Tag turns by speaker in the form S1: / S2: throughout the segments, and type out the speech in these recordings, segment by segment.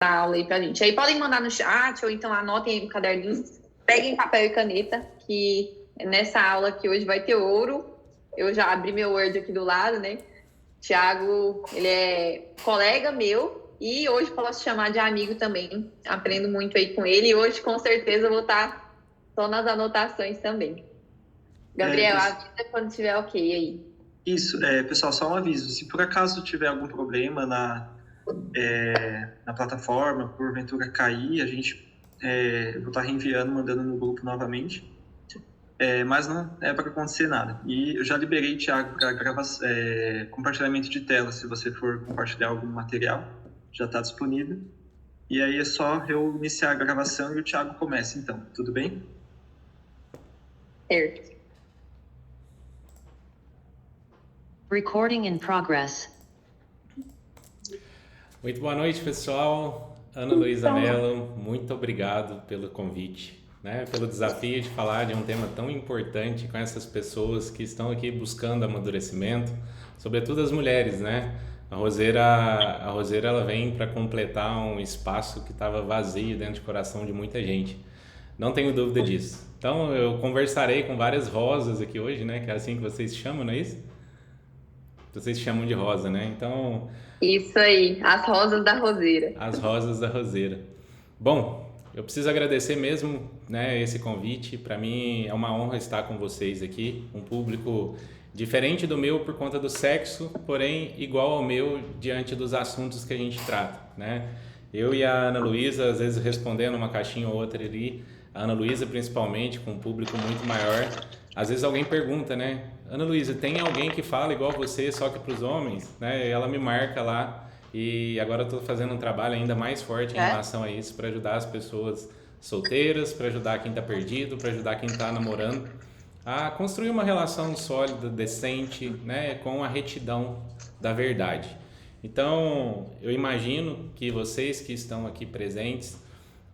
S1: da aula aí pra gente. Aí podem mandar no chat, ou então anotem aí no caderninho, peguem papel e caneta, que nessa aula aqui hoje vai ter ouro. Eu já abri meu Word aqui do lado, né? Tiago, ele é colega meu e hoje posso chamar de amigo também. Aprendo muito aí com ele e hoje com certeza eu vou estar só nas anotações também. Gabriel, avisa quando tiver ok aí.
S2: Isso, pessoal, só um aviso. Se por acaso tiver algum problema na plataforma, porventura cair, eu vou estar reenviando, mandando no grupo novamente. Mas não é para acontecer nada. E eu já liberei, Thiago, para compartilhamento de tela, se você for compartilhar algum material, já está disponível. E aí é só eu iniciar a gravação e o Thiago começa, então. Tudo bem?
S1: Certo.
S3: Recording in progress.
S4: Muito boa noite, pessoal. Ana Luísa Mello, muito obrigado pelo convite, né? Pelo desafio de falar de um tema tão importante com essas pessoas que estão aqui buscando amadurecimento, sobretudo as mulheres, né? A Roseira ela vem para completar um espaço que estava vazio dentro do coração de muita gente. Não tenho dúvida disso. Então, eu conversarei com várias rosas aqui hoje, né? Que é assim que vocês chamam, não é isso? Vocês chamam de rosa, né? Então...
S1: Isso aí, as rosas da roseira.
S4: As rosas da roseira. Bom, eu preciso agradecer mesmo, né, esse convite. Para mim é uma honra estar com vocês aqui. Um público diferente do meu por conta do sexo, porém igual ao meu diante dos assuntos que a gente trata, né? Eu e a Ana Luísa, às vezes respondendo uma caixinha ou outra ali, a Ana Luísa principalmente, com um público muito maior. Às vezes alguém pergunta, né? Ana Luísa, tem alguém que fala igual você, só que para os homens? Né? E ela me marca lá e agora eu estou fazendo um trabalho ainda mais forte em relação a isso, para ajudar as pessoas solteiras, para ajudar quem está perdido, para ajudar quem está namorando, a construir uma relação sólida, decente, né? Com a retidão da verdade. Então, eu imagino que vocês que estão aqui presentes,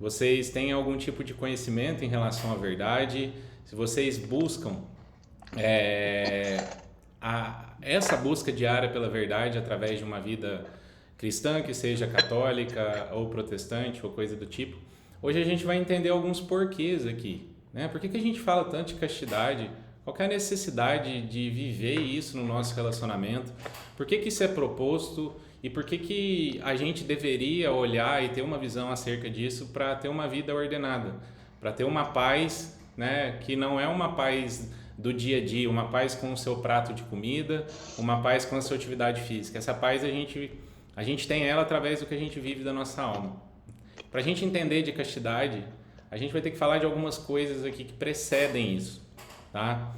S4: vocês têm algum tipo de conhecimento em relação à verdade. Se vocês buscam essa busca diária pela verdade através de uma vida cristã, que seja católica ou protestante ou coisa do tipo, hoje a gente vai entender alguns porquês aqui, né? Por que a gente fala tanto de castidade? Qual que é a necessidade de viver isso no nosso relacionamento? Por que isso é proposto? E por que a gente deveria olhar e ter uma visão acerca disso para ter uma vida ordenada? Para ter uma paz, né, que não é uma paz do dia a dia, uma paz com o seu prato de comida, uma paz com a sua atividade física. Essa paz a gente tem ela através do que a gente vive da nossa alma. Para a gente entender de castidade, a gente vai ter que falar de algumas coisas aqui que precedem isso, tá?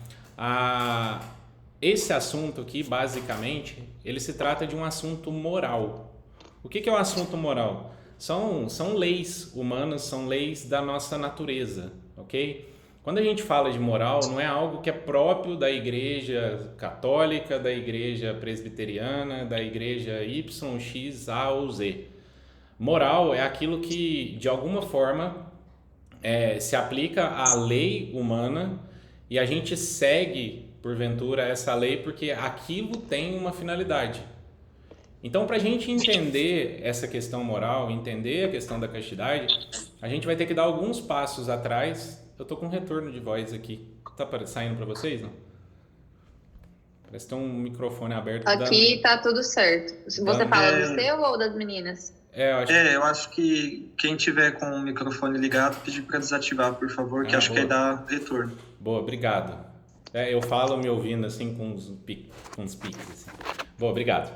S4: Esse assunto aqui, basicamente, ele se trata de um assunto moral. O que é um assunto moral? São leis humanas, são leis da nossa natureza, ok? Quando a gente fala de moral, não é algo que é próprio da igreja católica, da igreja presbiteriana, da igreja Y, X, A ou Z. Moral é aquilo que, de alguma forma, se aplica à lei humana e a gente segue, porventura, essa lei porque aquilo tem uma finalidade. Então, para a gente entender essa questão moral, entender a questão da castidade, a gente vai ter que dar alguns passos atrás. Eu tô com um retorno de voz aqui. Tá saindo para vocês, não? Parece que tem um microfone aberto.
S1: Aqui tá tudo certo. Você fala do seu ou das meninas?
S2: Eu acho que quem tiver com o microfone ligado, pedir para desativar, por favor, que acho que aí dá retorno.
S4: Boa, obrigado. Eu falo me ouvindo assim com uns piques. Assim. Boa, obrigado.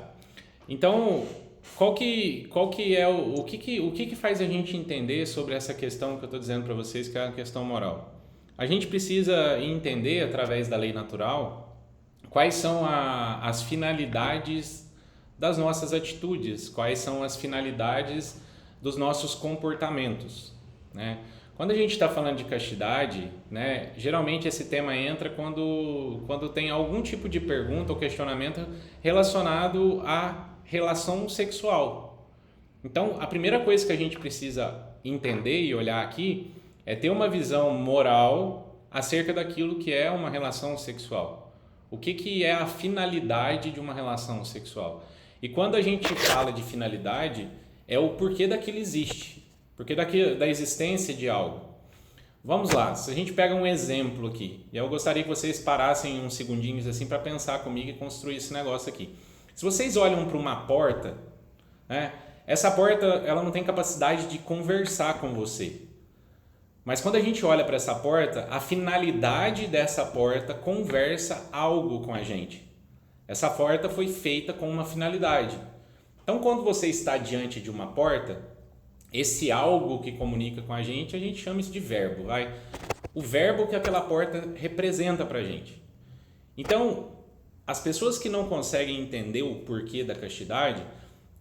S4: Então, qual que é o que faz a gente entender sobre essa questão que eu estou dizendo para vocês, que é a questão moral? A gente precisa entender, através da lei natural, quais são as finalidades das nossas atitudes, quais são as finalidades dos nossos comportamentos, né? Quando a gente está falando de castidade, né, geralmente esse tema entra quando tem algum tipo de pergunta ou questionamento relacionado à relação sexual. Então, a primeira coisa que a gente precisa entender e olhar aqui é ter uma visão moral acerca daquilo que é uma relação sexual. O que é a finalidade de uma relação sexual? E quando a gente fala de finalidade, é o porquê daquilo existe, porquê da existência de algo. Vamos lá, se a gente pega um exemplo aqui, e eu gostaria que vocês parassem uns segundinhos assim para pensar comigo e construir esse negócio aqui. Se vocês olham para uma porta, né, essa porta ela não tem capacidade de conversar com você. Mas quando a gente olha para essa porta, a finalidade dessa porta conversa algo com a gente. Essa porta foi feita com uma finalidade. Então, quando você está diante de uma porta, esse algo que comunica com a gente chama isso de verbo. Vai? O verbo que aquela porta representa para a gente. Então, as pessoas que não conseguem entender o porquê da castidade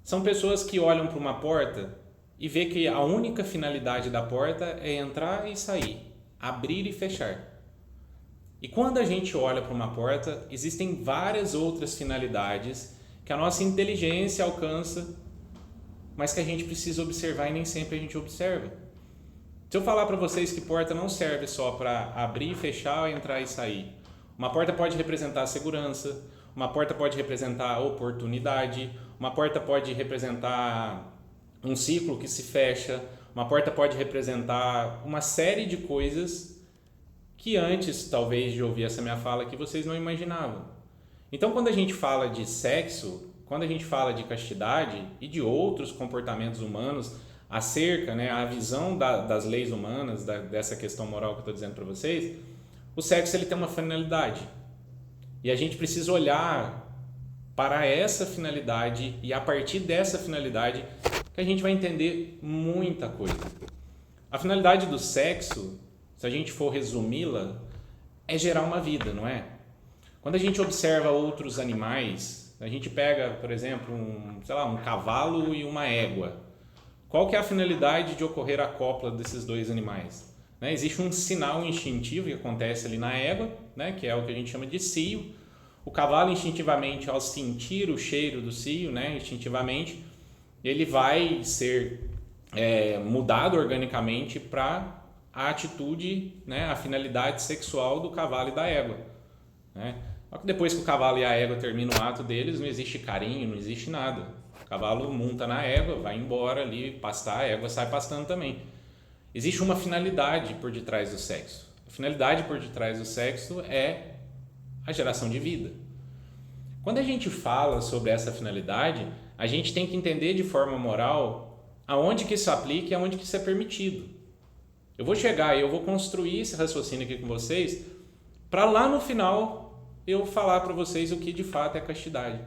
S4: são pessoas que olham para uma porta e vê que a única finalidade da porta é entrar e sair, abrir e fechar. E quando a gente olha para uma porta, existem várias outras finalidades que a nossa inteligência alcança, mas que a gente precisa observar e nem sempre a gente observa. Se eu falar para vocês que porta não serve só para abrir e fechar, entrar e sair. Uma porta pode representar segurança, uma porta pode representar oportunidade, uma porta pode representar um ciclo que se fecha, uma porta pode representar uma série de coisas que antes, talvez, de ouvir essa minha fala aqui, vocês não imaginavam. Então, quando a gente fala de sexo, quando a gente fala de castidade e de outros comportamentos humanos acerca, né, a visão das leis humanas, dessa questão moral que eu estou dizendo para vocês, o sexo ele tem uma finalidade. E a gente precisa olhar para essa finalidade e a partir dessa finalidade que a gente vai entender muita coisa. A finalidade do sexo, se a gente for resumi-la, é gerar uma vida, não é? Quando a gente observa outros animais, a gente pega, por exemplo, um cavalo e uma égua. Qual que é a finalidade de ocorrer a cópula desses dois animais? Né? Existe um sinal instintivo que acontece ali na égua, né? Que é o que a gente chama de cio. O cavalo, instintivamente, ao sentir o cheiro do cio, né? Instintivamente, ele vai ser mudado organicamente para a atitude, né? A finalidade sexual do cavalo e da égua. Né? Só que depois que o cavalo e a égua terminam o ato deles, não existe carinho, não existe nada. O cavalo monta na égua, vai embora ali pastar, a égua sai pastando também. Existe uma finalidade por detrás do sexo. A finalidade por detrás do sexo é a geração de vida. Quando a gente fala sobre essa finalidade, a gente tem que entender de forma moral aonde que isso aplica e aonde que isso é permitido. Eu vou chegar e eu vou construir esse raciocínio aqui com vocês para lá no final eu falar para vocês o que de fato é castidade.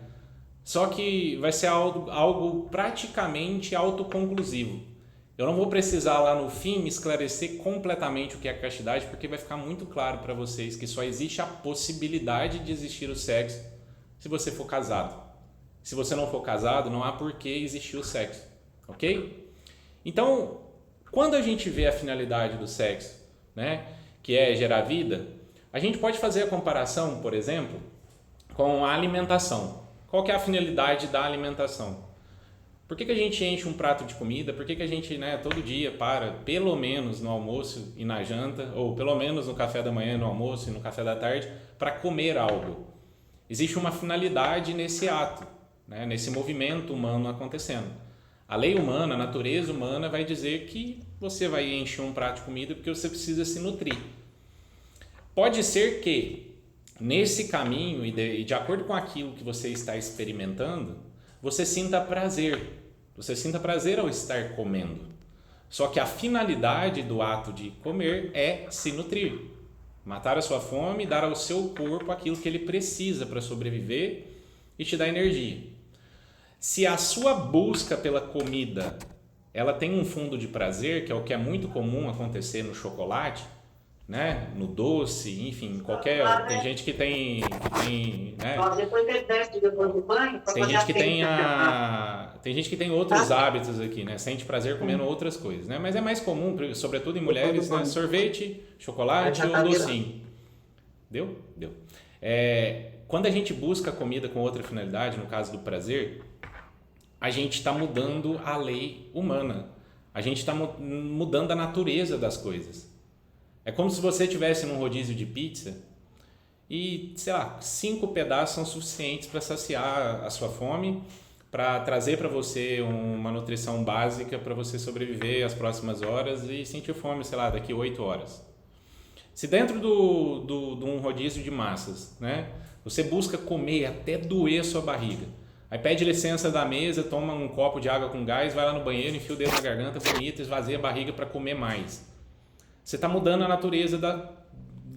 S4: Só que vai ser algo praticamente autoconclusivo. Eu não vou precisar lá no fim esclarecer completamente o que é castidade, porque vai ficar muito claro para vocês que só existe a possibilidade de existir o sexo se você for casado. Se você não for casado, não há por que existir o sexo, ok? Então, quando a gente vê a finalidade do sexo, né, que é gerar vida, a gente pode fazer a comparação, por exemplo, com a alimentação. Qual que é a finalidade da alimentação? Por que a gente enche um prato de comida? Por que a gente, né, todo dia para, pelo menos no almoço e na janta, ou pelo menos no café da manhã, no almoço e no café da tarde, para comer algo? Existe uma finalidade nesse ato, né, nesse movimento humano acontecendo. A lei humana, a natureza humana vai dizer que você vai encher um prato de comida porque você precisa se nutrir. Pode ser que nesse caminho e de acordo com aquilo que você está experimentando, você sinta prazer. Você sinta prazer ao estar comendo. Só que a finalidade do ato de comer é se nutrir. Matar a sua fome e dar ao seu corpo aquilo que ele precisa para sobreviver e te dar energia. Se a sua busca pela comida ela tem um fundo de prazer, que é o que é muito comum acontecer no chocolate, né, no doce, enfim, qualquer, tem gente que tem né, tem gente que tem outros hábitos aqui, né, sente prazer comendo outras coisas, né, mas é mais comum, sobretudo em mulheres, né, sorvete, chocolate ou docinho. Deu? Quando a gente busca comida com outra finalidade, no caso do prazer, a gente está mudando a lei humana, a gente está mudando a natureza das coisas. É como se você estivesse num rodízio de pizza e, sei lá, 5 pedaços são suficientes para saciar a sua fome, para trazer para você uma nutrição básica para você sobreviver as próximas horas e sentir fome, sei lá, daqui 8 horas. Se dentro de um rodízio de massas, né, você busca comer até doer sua barriga, aí pede licença da mesa, toma um copo de água com gás, vai lá no banheiro, enfia o dedo na garganta, vomita, esvazia a barriga para comer mais. Você está mudando a natureza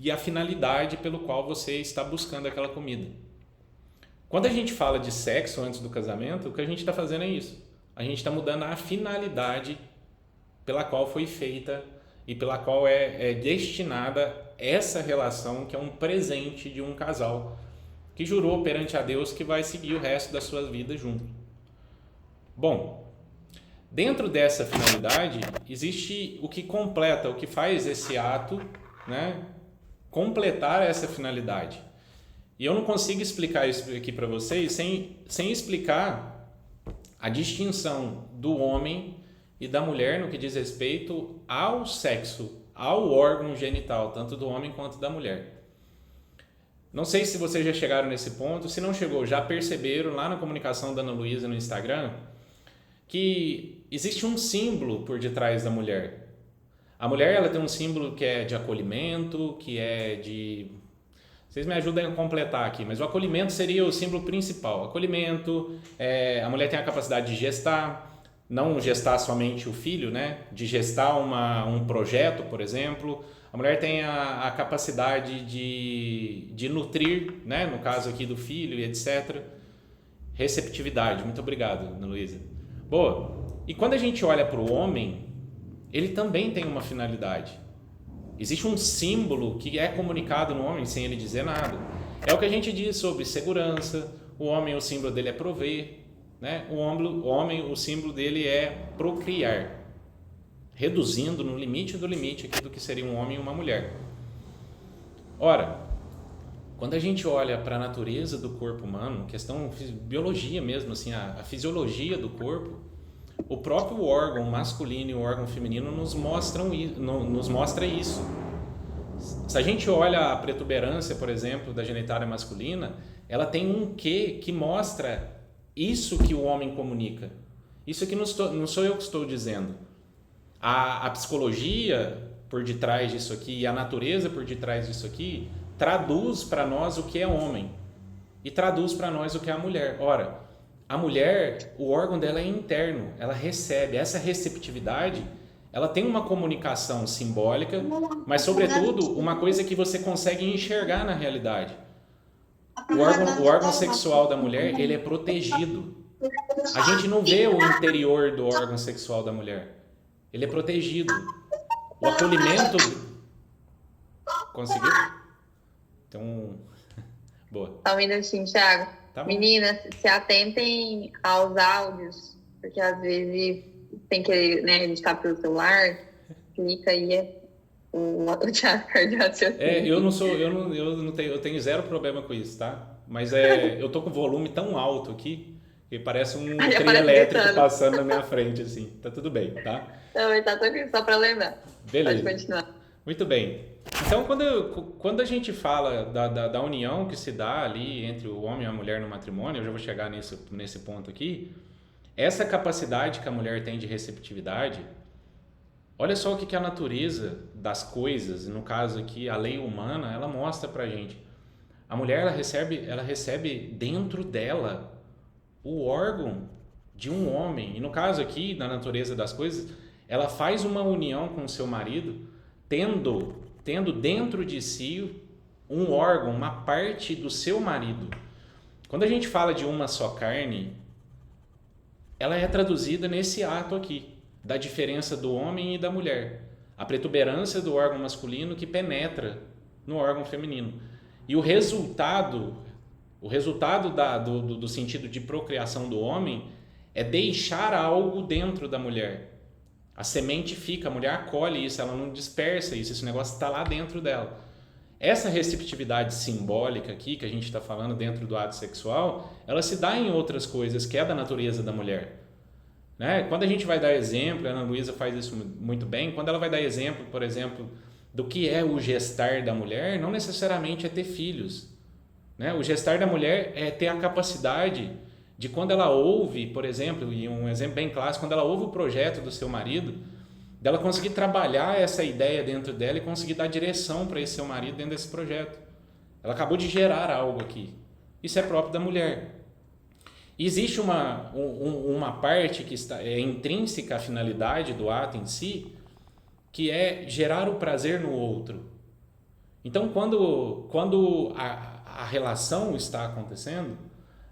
S4: e a finalidade pelo qual você está buscando aquela comida. Quando a gente fala de sexo antes do casamento, o que a gente está fazendo é isso. A gente está mudando a finalidade pela qual foi feita e pela qual é destinada essa relação, que é um presente de um casal que jurou perante a Deus que vai seguir o resto da sua vida junto. Bom, dentro dessa finalidade existe o que completa, o que faz esse ato, né, completar essa finalidade. E eu não consigo explicar isso aqui para vocês sem explicar a distinção do homem e da mulher no que diz respeito ao sexo, ao órgão genital, tanto do homem quanto da mulher. Não sei se vocês já chegaram nesse ponto, se não chegou, já perceberam lá na comunicação da Ana Luísa no Instagram que existe um símbolo por detrás da mulher. A mulher, ela tem um símbolo que é de acolhimento, que é de... Vocês me ajudam a completar aqui, mas o acolhimento seria o símbolo principal. Acolhimento, a mulher tem a capacidade de gestar, não gestar somente o filho, né? De gestar um projeto, por exemplo. A mulher tem a capacidade de nutrir, né? No caso aqui do filho e etc. Receptividade, muito obrigado, Ana Luísa. Boa, e quando a gente olha para o homem, ele também tem uma finalidade. Existe um símbolo que é comunicado no homem sem ele dizer nada. É o que a gente diz sobre segurança. O homem, o símbolo dele é prover, né? O homem, o símbolo dele é procriar, reduzindo no limite do limite aqui do que seria um homem e uma mulher. Ora, quando a gente olha para a natureza do corpo humano, questão biologia mesmo, assim, a fisiologia do corpo, o próprio órgão masculino e o órgão feminino nos mostra isso. Se a gente olha a protuberância, por exemplo, da genitália masculina, ela tem um quê que mostra isso que o homem comunica. Isso aqui não sou eu que estou dizendo. A psicologia por detrás disso aqui e a natureza por detrás disso aqui traduz para nós o que é homem e traduz para nós o que é a mulher. Ora, a mulher, o órgão dela é interno, ela recebe. Essa receptividade, ela tem uma comunicação simbólica, mas sobretudo uma coisa que você consegue enxergar na realidade. O órgão sexual da mulher, ele é protegido. A gente não vê o interior do órgão sexual da mulher. Ele é protegido. O acolhimento... Conseguiu? Então... Boa.
S1: Só um minutinho, Thiago.
S4: Tá bom.
S1: Meninas, se atentem aos áudios, porque às vezes, sem querer, né, a gente tá pelo celular, clica aí, o Thiago perde o raciocínio.
S4: Eu tenho zero problema com isso, tá? Mas eu tô com o volume tão alto aqui, que parece um trio elétrico gritando, passando na minha frente, assim. Tá tudo bem, tá?
S1: Não, mas tá tranquilo, só pra lembrar.
S4: Beleza.
S1: Pode continuar.
S4: Muito bem. Então, quando a gente fala da união que se dá ali entre o homem e a mulher no matrimônio, eu já vou chegar nesse ponto aqui, essa capacidade que a mulher tem de receptividade, olha só o que a natureza das coisas, no caso aqui a lei humana, ela mostra pra gente. A mulher, ela recebe dentro dela o órgão de um homem, e no caso aqui, na natureza das coisas, ela faz uma união com o seu marido, tendo dentro de si um órgão, uma parte do seu marido. Quando a gente fala de uma só carne, ela é traduzida nesse ato aqui, da diferença do homem e da mulher. A protuberância do órgão masculino que penetra no órgão feminino. E o resultado do sentido de procriação do homem é deixar algo dentro da mulher. A semente fica, a mulher acolhe isso, ela não dispersa isso, esse negócio está lá dentro dela. Essa receptividade simbólica aqui, que a gente está falando dentro do ato sexual, ela se dá em outras coisas, que é da natureza da mulher. Né? Quando a gente vai dar exemplo, a Ana Luísa faz isso muito bem, quando ela vai dar exemplo, por exemplo, do que é o gestar da mulher, não necessariamente é ter filhos. Né? O gestar da mulher é ter a capacidade de quando ela ouve, por exemplo, e um exemplo bem clássico, quando ela ouve o projeto do seu marido, dela conseguir trabalhar essa ideia dentro dela e conseguir dar direção para esse seu marido dentro desse projeto. Ela acabou de gerar algo aqui. Isso é próprio da mulher. Existe uma parte que é intrínseca à finalidade do ato em si, que é gerar o prazer no outro. Então, quando a relação está acontecendo,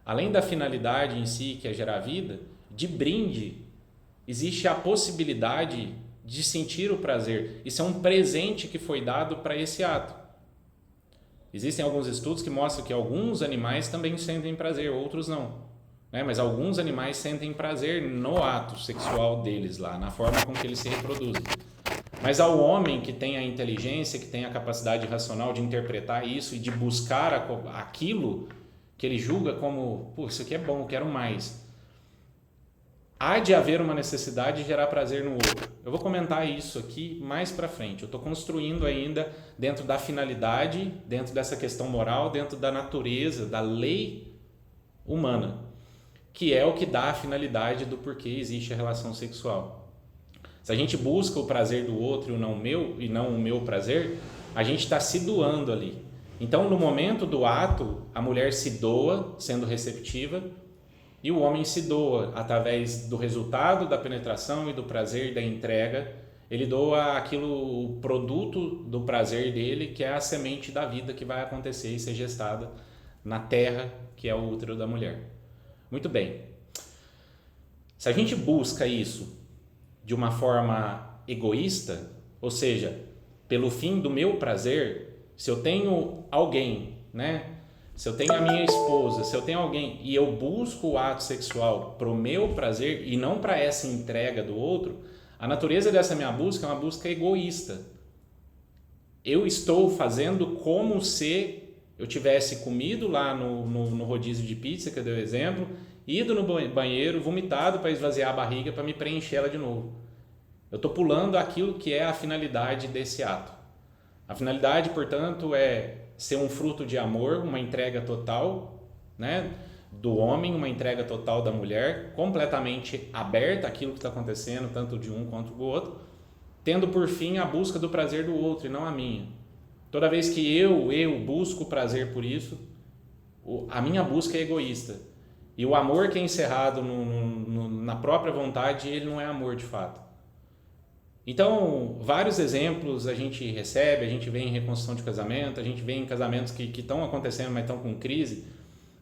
S4: além da finalidade em si, que é gerar vida, de brinde, existe a possibilidade de sentir o prazer. Isso é um presente que foi dado para esse ato. Existem alguns estudos que mostram que alguns animais também sentem prazer, outros não. Né? Mas alguns animais sentem prazer no ato sexual deles lá, na forma com que eles se reproduzem. Mas ao homem que tem a inteligência, que tem a capacidade racional de interpretar isso e de buscar aquilo que ele julga como, pô, isso aqui é bom, eu quero mais. Há de haver uma necessidade de gerar prazer no outro. Eu vou comentar isso aqui mais para frente. Eu estou construindo ainda dentro da finalidade, dentro dessa questão moral, dentro da natureza, da lei humana, que é o que dá a finalidade do porquê existe a relação sexual. Se a gente busca o prazer do outro e não o meu prazer, a gente está se doando ali. Então, no momento do ato, a mulher se doa, sendo receptiva, e o homem se doa através do resultado da penetração e do prazer da entrega. Ele doa aquilo, o produto do prazer dele, que é a semente da vida que vai acontecer e ser gestada na terra, que é o útero da mulher. Muito bem. Se a gente busca isso de uma forma egoísta, ou seja, pelo fim do meu prazer, se eu tenho alguém, né? Se eu tenho a minha esposa, se eu tenho alguém e eu busco o ato sexual para o meu prazer e não para essa entrega do outro, a natureza dessa minha busca é uma busca egoísta. Eu estou fazendo como se eu tivesse comido lá no rodízio de pizza, que eu dei o exemplo, ido no banheiro, vomitado para esvaziar a barriga para me preencher ela de novo. Eu estou pulando aquilo que é a finalidade desse ato. A finalidade, portanto, é ser um fruto de amor, uma entrega total, né, do homem, uma entrega total da mulher, completamente aberta àquilo que está acontecendo, tanto de um quanto do outro, tendo por fim a busca do prazer do outro e não a minha. Toda vez que eu busco prazer por isso, a minha busca é egoísta. E o amor que é encerrado na própria vontade, ele não é amor de fato. Então, vários exemplos a gente recebe, a gente vê em reconstrução de casamento, a gente vê em casamentos que estão acontecendo, mas estão com crise,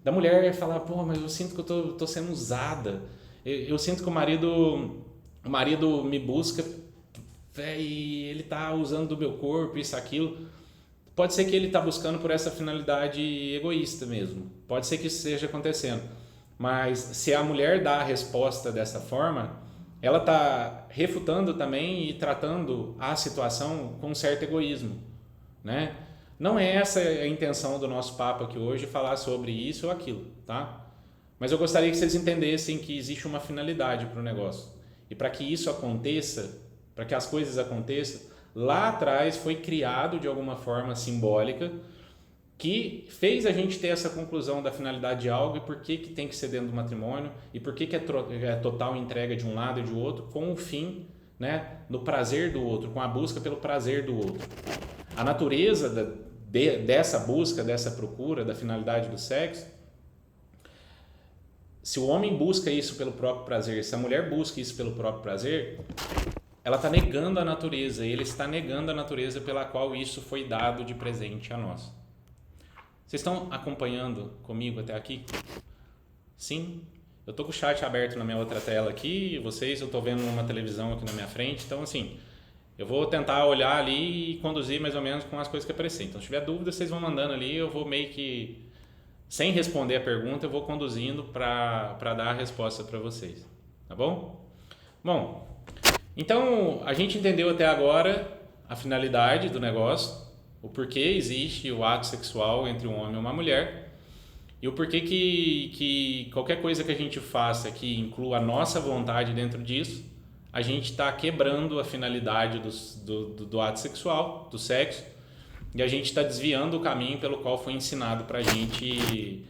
S4: da mulher falar, pô, mas eu sinto que eu tô sendo usada, eu sinto que o marido me busca e ele está usando do meu corpo, isso, aquilo. Pode ser que ele está buscando por essa finalidade egoísta mesmo, pode ser que isso esteja acontecendo, mas se a mulher dá a resposta dessa forma, ela está refutando também e tratando a situação com um certo egoísmo, né? Não é essa a intenção do nosso papo aqui hoje, falar sobre isso ou aquilo, tá? Mas eu gostaria que vocês entendessem que existe uma finalidade para o negócio. E para que isso aconteça, para que as coisas aconteçam, lá atrás foi criado de alguma forma simbólica que fez a gente ter essa conclusão da finalidade de algo e por que tem que ser dentro do matrimônio e por que é total entrega de um lado e de outro com o fim, né, no prazer do outro, com a busca pelo prazer do outro. A natureza dessa busca, dessa procura, da finalidade do sexo, se o homem busca isso pelo próprio prazer, se a mulher busca isso pelo próprio prazer, ela está negando a natureza, ele está negando a natureza pela qual isso foi dado de presente a nós. Vocês estão acompanhando comigo até aqui? Sim? Eu estou com o chat aberto na minha outra tela aqui, eu estou vendo uma televisão aqui na minha frente, então assim, eu vou tentar olhar ali e conduzir mais ou menos com as coisas que aparecerem. Então se tiver dúvida, vocês vão mandando ali, eu vou meio que, sem responder a pergunta, eu vou conduzindo para dar a resposta para vocês, tá bom? Bom, então a gente entendeu até agora a finalidade do negócio, o porquê existe o ato sexual entre um homem e uma mulher e o porquê que qualquer coisa que a gente faça que inclua a nossa vontade dentro disso, a gente está quebrando a finalidade do ato sexual, do sexo, e a gente está desviando o caminho pelo qual foi ensinado para a gente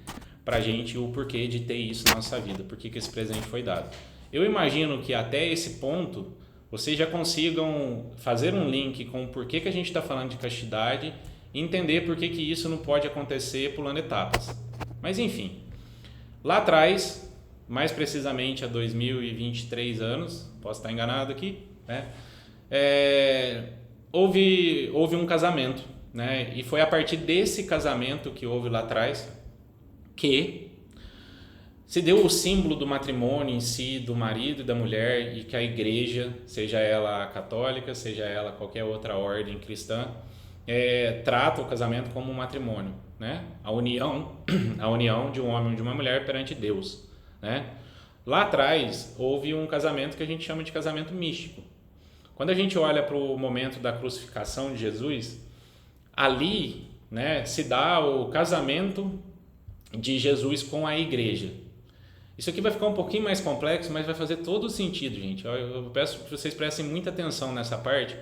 S4: para a gente o porquê de ter isso na nossa vida, por que esse presente foi dado. Eu imagino que até esse ponto vocês já consigam fazer um link com o porquê que a gente está falando de castidade e entender por que isso não pode acontecer pulando etapas. Mas enfim, lá atrás, mais precisamente há 2023 anos, posso estar enganado aqui, né? Houve um casamento, né? E foi a partir desse casamento que houve lá atrás que se deu o símbolo do matrimônio em si, do marido e da mulher, e que a igreja, seja ela católica, seja ela qualquer outra ordem cristã, trata o casamento como um matrimônio, né? A união de um homem e de uma mulher perante Deus, né? Lá atrás houve um casamento que a gente chama de casamento místico. Quando a gente olha para o momento da crucificação de Jesus, ali, né, se dá o casamento de Jesus com a igreja. Isso aqui vai ficar um pouquinho mais complexo, mas vai fazer todo o sentido, gente. Eu peço que vocês prestem muita atenção nessa parte,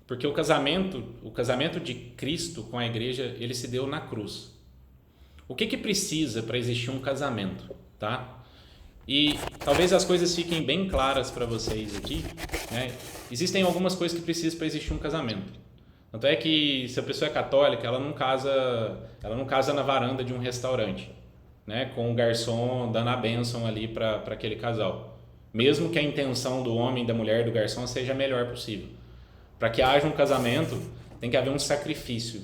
S4: porque o casamento de Cristo com a igreja, ele se deu na cruz. O que precisa para existir um casamento, tá? E talvez as coisas fiquem bem claras para vocês aqui, né? Existem algumas coisas que precisam para existir um casamento. Tanto é que se a pessoa é católica, ela não casa na varanda de um restaurante, né, com o garçom dando a bênção ali para aquele casal. Mesmo que a intenção do homem, da mulher, do garçom seja a melhor possível. Para que haja um casamento, tem que haver um sacrifício.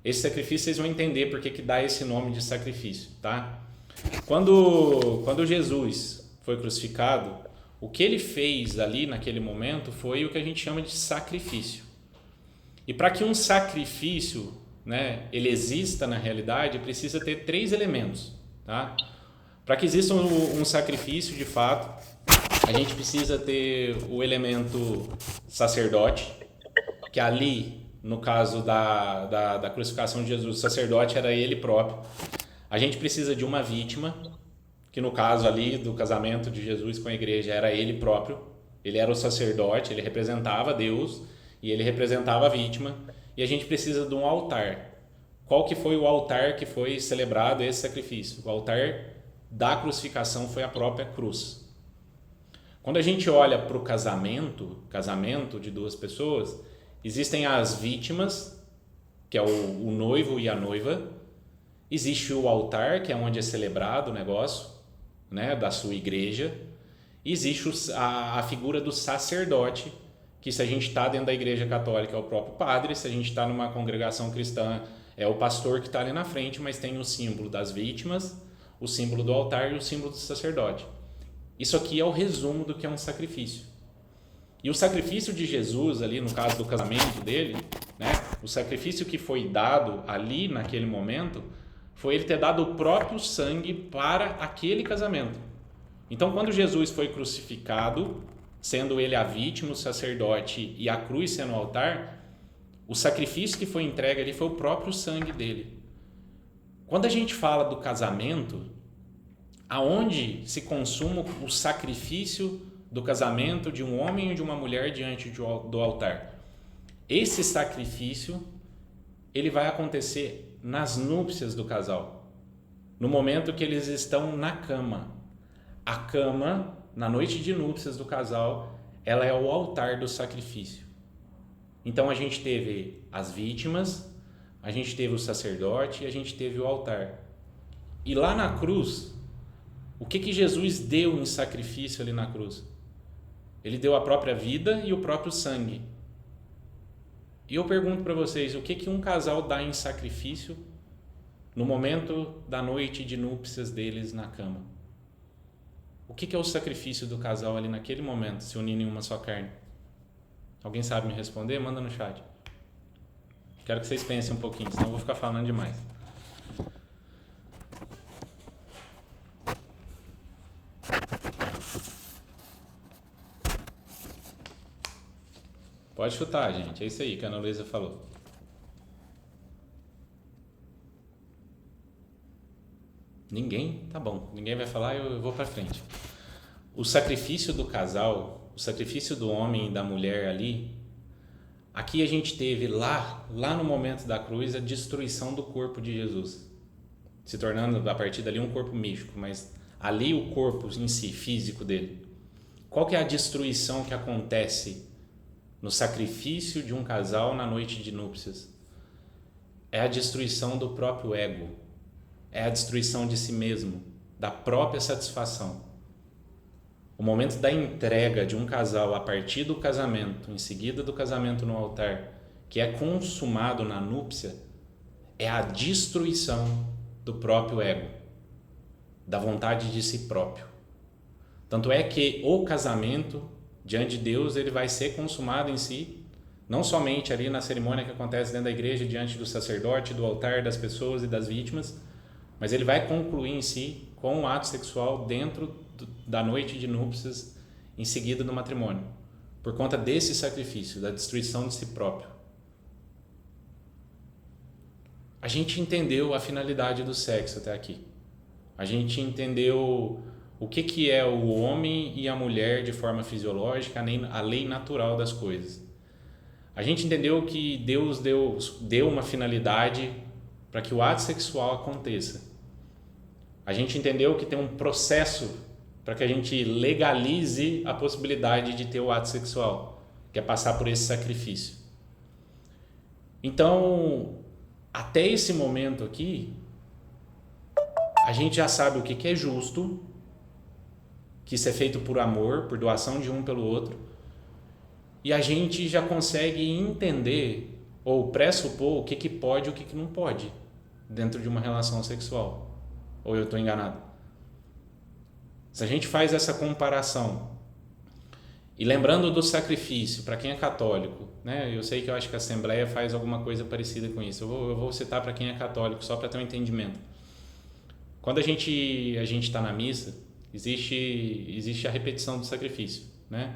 S4: Esse sacrifício vocês vão entender porque que dá esse nome de sacrifício, tá? Quando Jesus foi crucificado, o que ele fez ali naquele momento foi o que a gente chama de sacrifício. E para que um sacrifício, né, ele exista na realidade, precisa ter 3 elementos, tá? Para que exista um sacrifício de fato, a gente precisa ter o elemento sacerdote, que ali, no caso da crucificação de Jesus, o sacerdote era ele próprio. A gente precisa de uma vítima, que no caso ali do casamento de Jesus com a igreja era ele próprio. Ele era o sacerdote, ele representava Deus e ele representava a vítima. E a gente precisa de um altar. Qual que foi o altar que foi celebrado esse sacrifício? O altar da crucificação foi a própria cruz. Quando a gente olha para o casamento de 2 pessoas, existem as vítimas, que é o noivo e a noiva. Existe o altar, que é onde é celebrado o negócio, né, da sua igreja. E existe a figura do sacerdote, que se a gente está dentro da igreja católica é o próprio padre, se a gente está numa congregação cristã é o pastor que está ali na frente, mas tem o símbolo das vítimas, o símbolo do altar e o símbolo do sacerdote. Isso aqui é o resumo do que é um sacrifício. E o sacrifício de Jesus ali, no caso do casamento dele, né, o sacrifício que foi dado ali naquele momento, foi ele ter dado o próprio sangue para aquele casamento. Então, quando Jesus foi crucificado, sendo ele a vítima, o sacerdote e a cruz sendo o altar, o sacrifício que foi entregue ali foi o próprio sangue dele. Quando a gente fala do casamento, aonde se consuma o sacrifício do casamento de um homem e de uma mulher diante do altar? Esse sacrifício, ele vai acontecer nas núpcias do casal, no momento que eles estão na cama. A cama, na noite de núpcias do casal, ela é o altar do sacrifício. Então a gente teve as vítimas, a gente teve o sacerdote e a gente teve o altar. E lá na cruz, o que Jesus deu em sacrifício ali na cruz? Ele deu a própria vida e o próprio sangue. E eu pergunto para vocês, o que um casal dá em sacrifício no momento da noite de núpcias deles na cama? O que é o sacrifício do casal ali naquele momento, se unindo em uma só carne? Alguém sabe me responder? Manda no chat. Quero que vocês pensem um pouquinho, senão eu vou ficar falando demais. Pode chutar, gente. É isso aí que a Ana Luísa falou. Ninguém? Tá bom. Ninguém vai falar, eu vou para frente. O sacrifício do casal, o sacrifício do homem e da mulher ali, aqui a gente teve lá no momento da cruz, a destruição do corpo de Jesus. se tornando a partir dali um corpo místico, mas ali o corpo em si, físico dele. Qual que é a destruição que acontece no sacrifício de um casal na noite de núpcias? É a destruição do próprio ego, é a destruição de si mesmo, da própria satisfação. O momento da entrega de um casal a partir do casamento, em seguida do casamento no altar, que é consumado na núpcia, é a destruição do próprio ego, da vontade de si próprio. Tanto é que o casamento, diante de Deus, ele vai ser consumado em si, não somente ali na cerimônia que acontece dentro da igreja, diante do sacerdote, do altar, das pessoas e das vítimas, mas ele vai concluir em si com um ato sexual dentro da noite de núpcias, em seguida do matrimônio, por conta desse sacrifício, da destruição de si próprio. A gente entendeu a finalidade do sexo até aqui. A gente entendeu o que é o homem e a mulher de forma fisiológica, a lei natural das coisas. A gente entendeu que Deus deu uma finalidade para que o ato sexual aconteça. A gente entendeu que tem um processo para que a gente legalize a possibilidade de ter o ato sexual, que é passar por esse sacrifício. Então, até esse momento aqui, a gente já sabe o que é justo, que isso é feito por amor, por doação de um pelo outro, e a gente já consegue entender ou pressupor o que pode e o que não pode dentro de uma relação sexual. Ou eu estou enganado? Se a gente faz essa comparação, e lembrando do sacrifício, para quem é católico, né? Eu sei que eu acho que a Assembleia faz alguma coisa parecida com isso. Eu vou citar para quem é católico, só para ter um entendimento. Quando a gente está na missa, existe a repetição do sacrifício, né?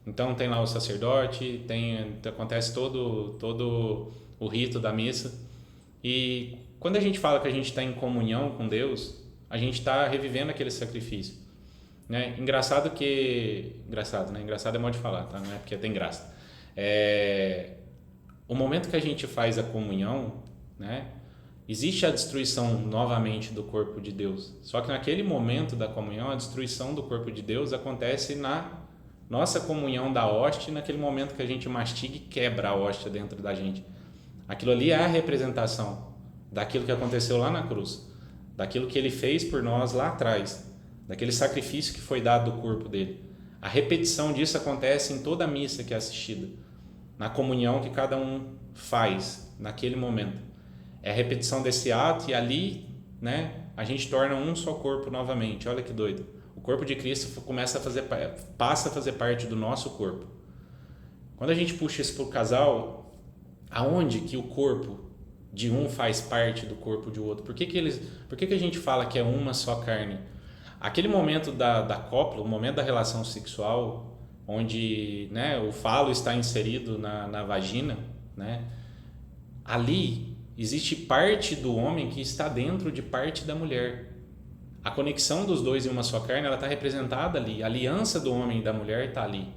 S4: Então tem lá o sacerdote, acontece todo o rito da missa, e quando a gente fala que a gente está em comunhão com Deus, a gente está revivendo aquele sacrifício, né? Engraçado, né? Engraçado é modo de falar, tá? Não é porque tem graça. O momento que a gente faz a comunhão, né? Existe a destruição novamente do corpo de Deus. Só que naquele momento da comunhão, a destruição do corpo de Deus acontece na nossa comunhão da hóstia, naquele momento que a gente mastiga e quebra a hóstia dentro da gente. Aquilo ali é a representação daquilo que aconteceu lá na cruz, daquilo que ele fez por nós lá atrás, daquele sacrifício que foi dado do corpo dele. A repetição disso acontece em toda a missa que é assistida, na comunhão que cada um faz naquele momento. É a repetição desse ato e ali, né, a gente torna um só corpo novamente. Olha que doido. O corpo de Cristo passa a fazer parte do nosso corpo. Quando a gente puxa isso para o casal, aonde que o corpo de um faz parte do corpo de outro? Por que a gente fala que é uma só carne? Aquele momento da cópula, o momento da relação sexual, onde, né, o falo está inserido na vagina, né, ali existe parte do homem que está dentro de parte da mulher. A conexão dos dois em uma só carne, ela está representada ali. A aliança do homem e da mulher está ali.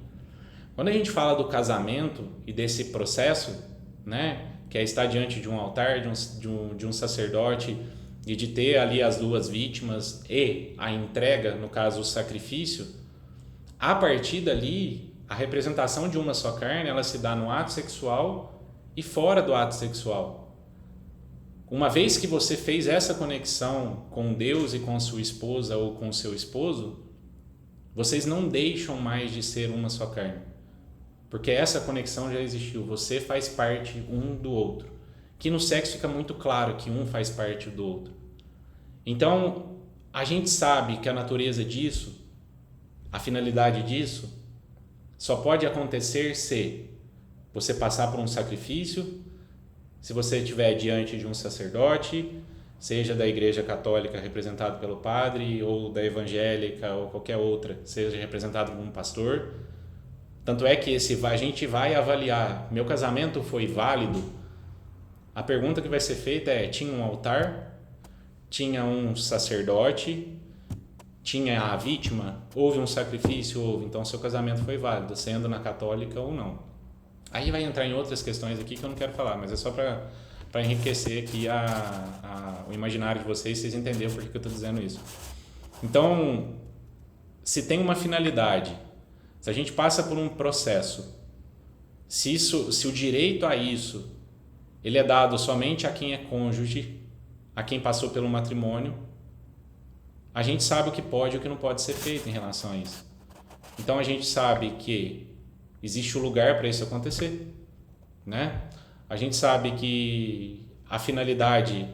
S4: Quando a gente fala do casamento e desse processo, né, que é estar diante de um altar, de um sacerdote, e de ter ali as duas vítimas e a entrega, no caso o sacrifício, a partir dali, a representação de uma só carne, ela se dá no ato sexual e fora do ato sexual. Uma vez que você fez essa conexão com Deus e com sua esposa ou com seu esposo, vocês não deixam mais de ser uma só carne, porque essa conexão já existiu, você faz parte um do outro, que no sexo fica muito claro que um faz parte do outro. Então, a gente sabe que a natureza disso, a finalidade disso, só pode acontecer se você passar por um sacrifício, se você estiver diante de um sacerdote, seja da igreja católica representado pelo padre, ou da evangélica, ou qualquer outra, seja representado por um pastor. Tanto é que a gente vai avaliar, meu casamento foi válido? A pergunta que vai ser feita é, tinha um altar? Tinha um sacerdote? Tinha a vítima? Houve um sacrifício? Houve. Então, seu casamento foi válido, sendo na católica ou não. Aí vai entrar em outras questões aqui que eu não quero falar, mas é só para para enriquecer aqui o imaginário de vocês entenderem por que eu estou dizendo isso. Então, se tem uma finalidade, se a gente passa por um processo, se o direito a isso ele é dado somente a quem é cônjuge, a quem passou pelo matrimônio, a gente sabe o que pode e o que não pode ser feito em relação a isso. Então a gente sabe que existe um lugar para isso acontecer, né? A gente sabe que a finalidade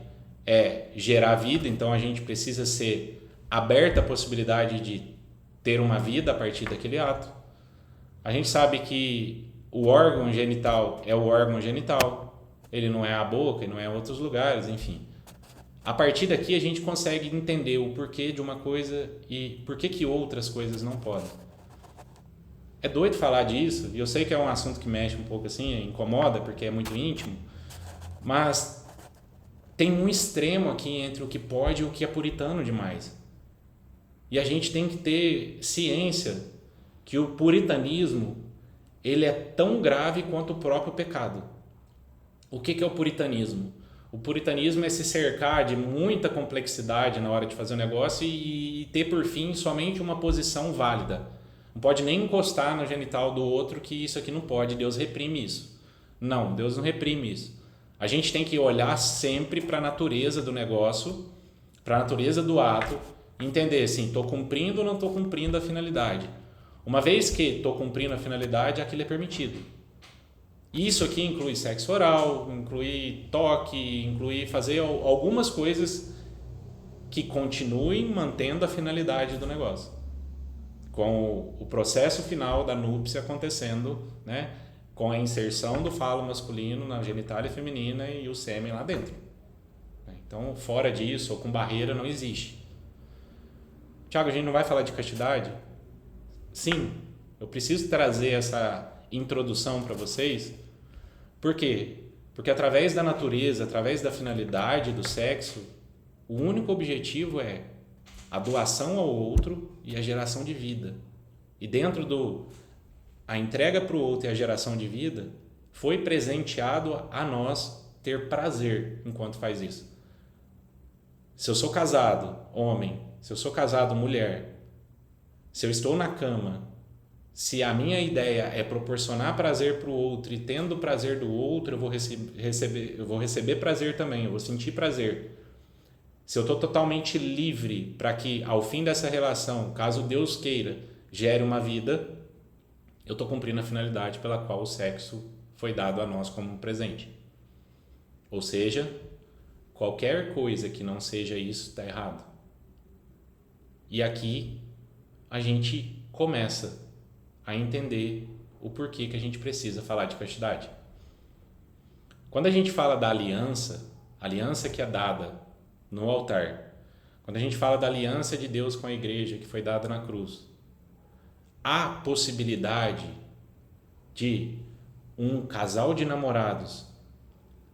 S4: é gerar vida, então a gente precisa ser aberta à possibilidade de ter uma vida a partir daquele ato. A gente sabe que o órgão genital é o órgão genital, ele não é a boca, ele não é outros lugares, enfim. A partir daqui a gente consegue entender o porquê de uma coisa e por que outras coisas não podem. É doido falar disso, e eu sei que é um assunto que mexe um pouco assim, incomoda porque é muito íntimo, mas tem um extremo aqui entre o que pode e o que é puritano demais. E a gente tem que ter ciência que o puritanismo ele é tão grave quanto o próprio pecado. O que é o puritanismo? O puritanismo é se cercar de muita complexidade na hora de fazer o negócio e ter por fim somente uma posição válida. Não pode nem encostar no genital do outro que isso aqui não pode, Deus reprime isso. Não, Deus não reprime isso. A gente tem que olhar sempre para a natureza do negócio, para a natureza do ato, entender assim, estou cumprindo ou não estou cumprindo a finalidade. Uma vez que estou cumprindo a finalidade, aquilo é permitido. Isso aqui inclui sexo oral, inclui toque, inclui fazer algumas coisas que continuem mantendo a finalidade do negócio. Com o processo final da núpcia acontecendo, né, com a inserção do falo masculino na genitália feminina e o sêmen lá dentro. Então, fora disso, ou com barreira, não existe. Tiago, a gente não vai falar de castidade? Sim, eu preciso trazer essa introdução para vocês. Por quê? Porque através da natureza, através da finalidade do sexo, o único objetivo é a doação ao outro e a geração de vida. E dentro a entrega para o outro e a geração de vida, foi presenteado a nós ter prazer enquanto faz isso. Se eu sou casado, homem, se eu sou casado, mulher, se eu estou na cama, se a minha ideia é proporcionar prazer para o outro e tendo o prazer do outro, eu vou receber prazer também, eu vou sentir prazer. Se eu estou totalmente livre para que ao fim dessa relação, caso Deus queira, gere uma vida, eu estou cumprindo a finalidade pela qual o sexo foi dado a nós como um presente. Ou seja, qualquer coisa que não seja isso está errado. E aqui a gente começa a entender o porquê que a gente precisa falar de castidade. Quando a gente fala da aliança que é dada no altar, quando a gente fala da aliança de Deus com a igreja que foi dada na cruz, há possibilidade de um casal de namorados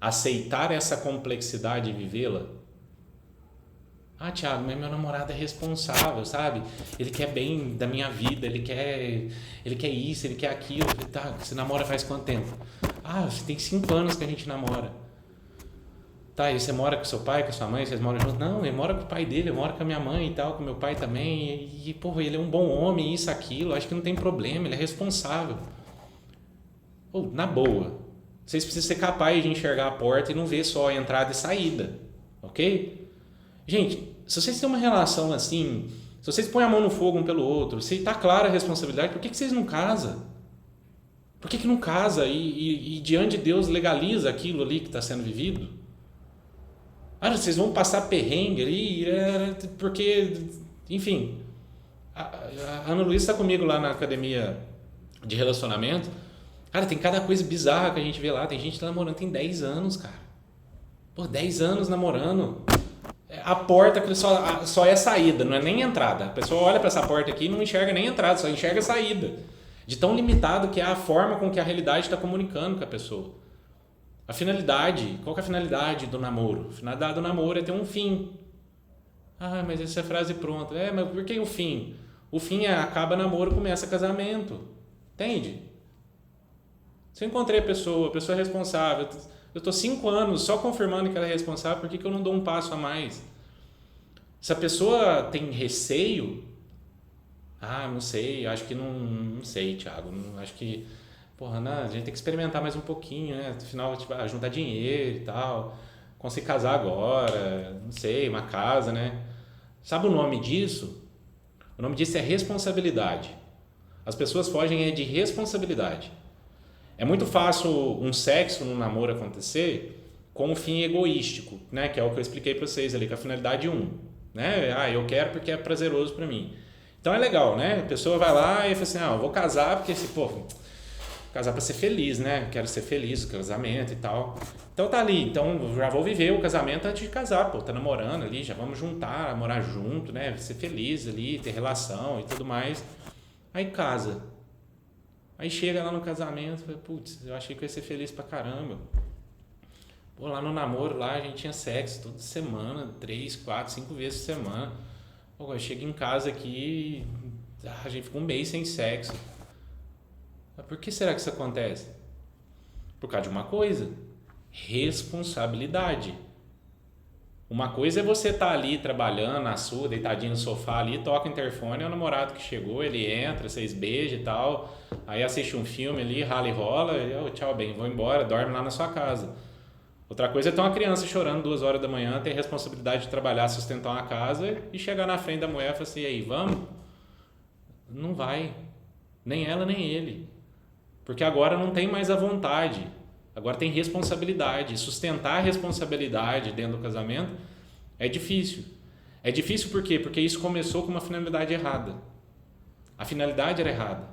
S4: aceitar essa complexidade e vivê-la? Ah, Thiago, mas meu namorado é responsável, sabe? Ele quer bem da minha vida, ele quer isso, ele quer aquilo. Tá, você namora faz quanto tempo? Ah, tem 5 anos que a gente namora. Tá, e você mora com seu pai, com sua mãe, vocês moram juntos? Não, ele mora com o pai dele, eu moro com a minha mãe e tal, com meu pai também. E porra, ele é um bom homem, isso, aquilo, acho que não tem problema, ele é responsável. Pô, na boa, vocês precisam ser capazes de enxergar a porta e não ver só a entrada e saída, ok? Gente, se vocês têm uma relação assim, se vocês põem a mão no fogo um pelo outro, se está clara a responsabilidade, por que vocês não casam? Por que não casa e diante de Deus legaliza aquilo ali que está sendo vivido? Ah, vocês vão passar perrengue ali, porque, enfim, a Ana Luísa está comigo lá na academia de relacionamento. Cara, tem cada coisa bizarra que a gente vê lá, tem gente namorando tem 10 anos, cara. Pô, 10 anos namorando. A porta que só é saída, não é nem entrada. A pessoa olha para essa porta aqui e não enxerga nem entrada, só enxerga saída. De tão limitado que é a forma com que a realidade está comunicando com a pessoa. A finalidade, qual que é a finalidade do namoro? A finalidade do namoro é ter um fim. Ah, mas essa é a frase pronta. Mas por que o fim? O fim é acaba namoro, começa casamento. Entende? Se eu encontrei a pessoa é responsável, eu estou 5 anos só confirmando que ela é responsável, por que eu não dou um passo a mais? Se a pessoa tem receio, não sei, acho que não sei, Thiago, acho que, porra, a gente tem que experimentar mais um pouquinho, né? Afinal, tipo, juntar dinheiro e tal, conseguir casar agora, não sei, uma casa, né? Sabe o nome disso? O nome disso é responsabilidade. As pessoas fogem de responsabilidade. É muito fácil um sexo no namoro acontecer com um fim egoístico, né? Que é o que eu expliquei para vocês ali, com a finalidade 1. Né? Eu quero porque é prazeroso para mim. Então é legal, né? A pessoa vai lá e fala assim, eu vou casar porque, casar para ser feliz, né? Quero ser feliz, o casamento e tal. Então tá ali, então já vou viver o casamento antes de casar, tá namorando ali, já vamos juntar, morar junto, né? Ser feliz ali, ter relação e tudo mais. Aí casa. Aí chega lá no casamento, fala, putz, eu achei que eu ia ser feliz pra caramba. Pô, lá no namoro, lá a gente tinha sexo toda semana, 3, 4, 5 vezes por semana. Pô, eu chego em casa aqui, a gente fica um mês sem sexo. Mas por que será que isso acontece? Por causa de uma coisa, responsabilidade. Uma coisa é você estar ali trabalhando na sua, deitadinho no sofá ali, toca o interfone, é o namorado que chegou, ele entra, vocês beijam e tal, aí assiste um filme ali, rala e rola, tchau, bem, vou embora, dorme lá na sua casa. Outra coisa é ter uma criança chorando 2 horas da manhã, ter a responsabilidade de trabalhar, sustentar uma casa e chegar na frente da mulher e falar assim, e aí, vamos? Não vai. Nem ela, nem ele. Porque agora não tem mais a vontade. Agora tem responsabilidade. Sustentar a responsabilidade dentro do casamento é difícil. É difícil por quê? Porque isso começou com uma finalidade errada. A finalidade era errada.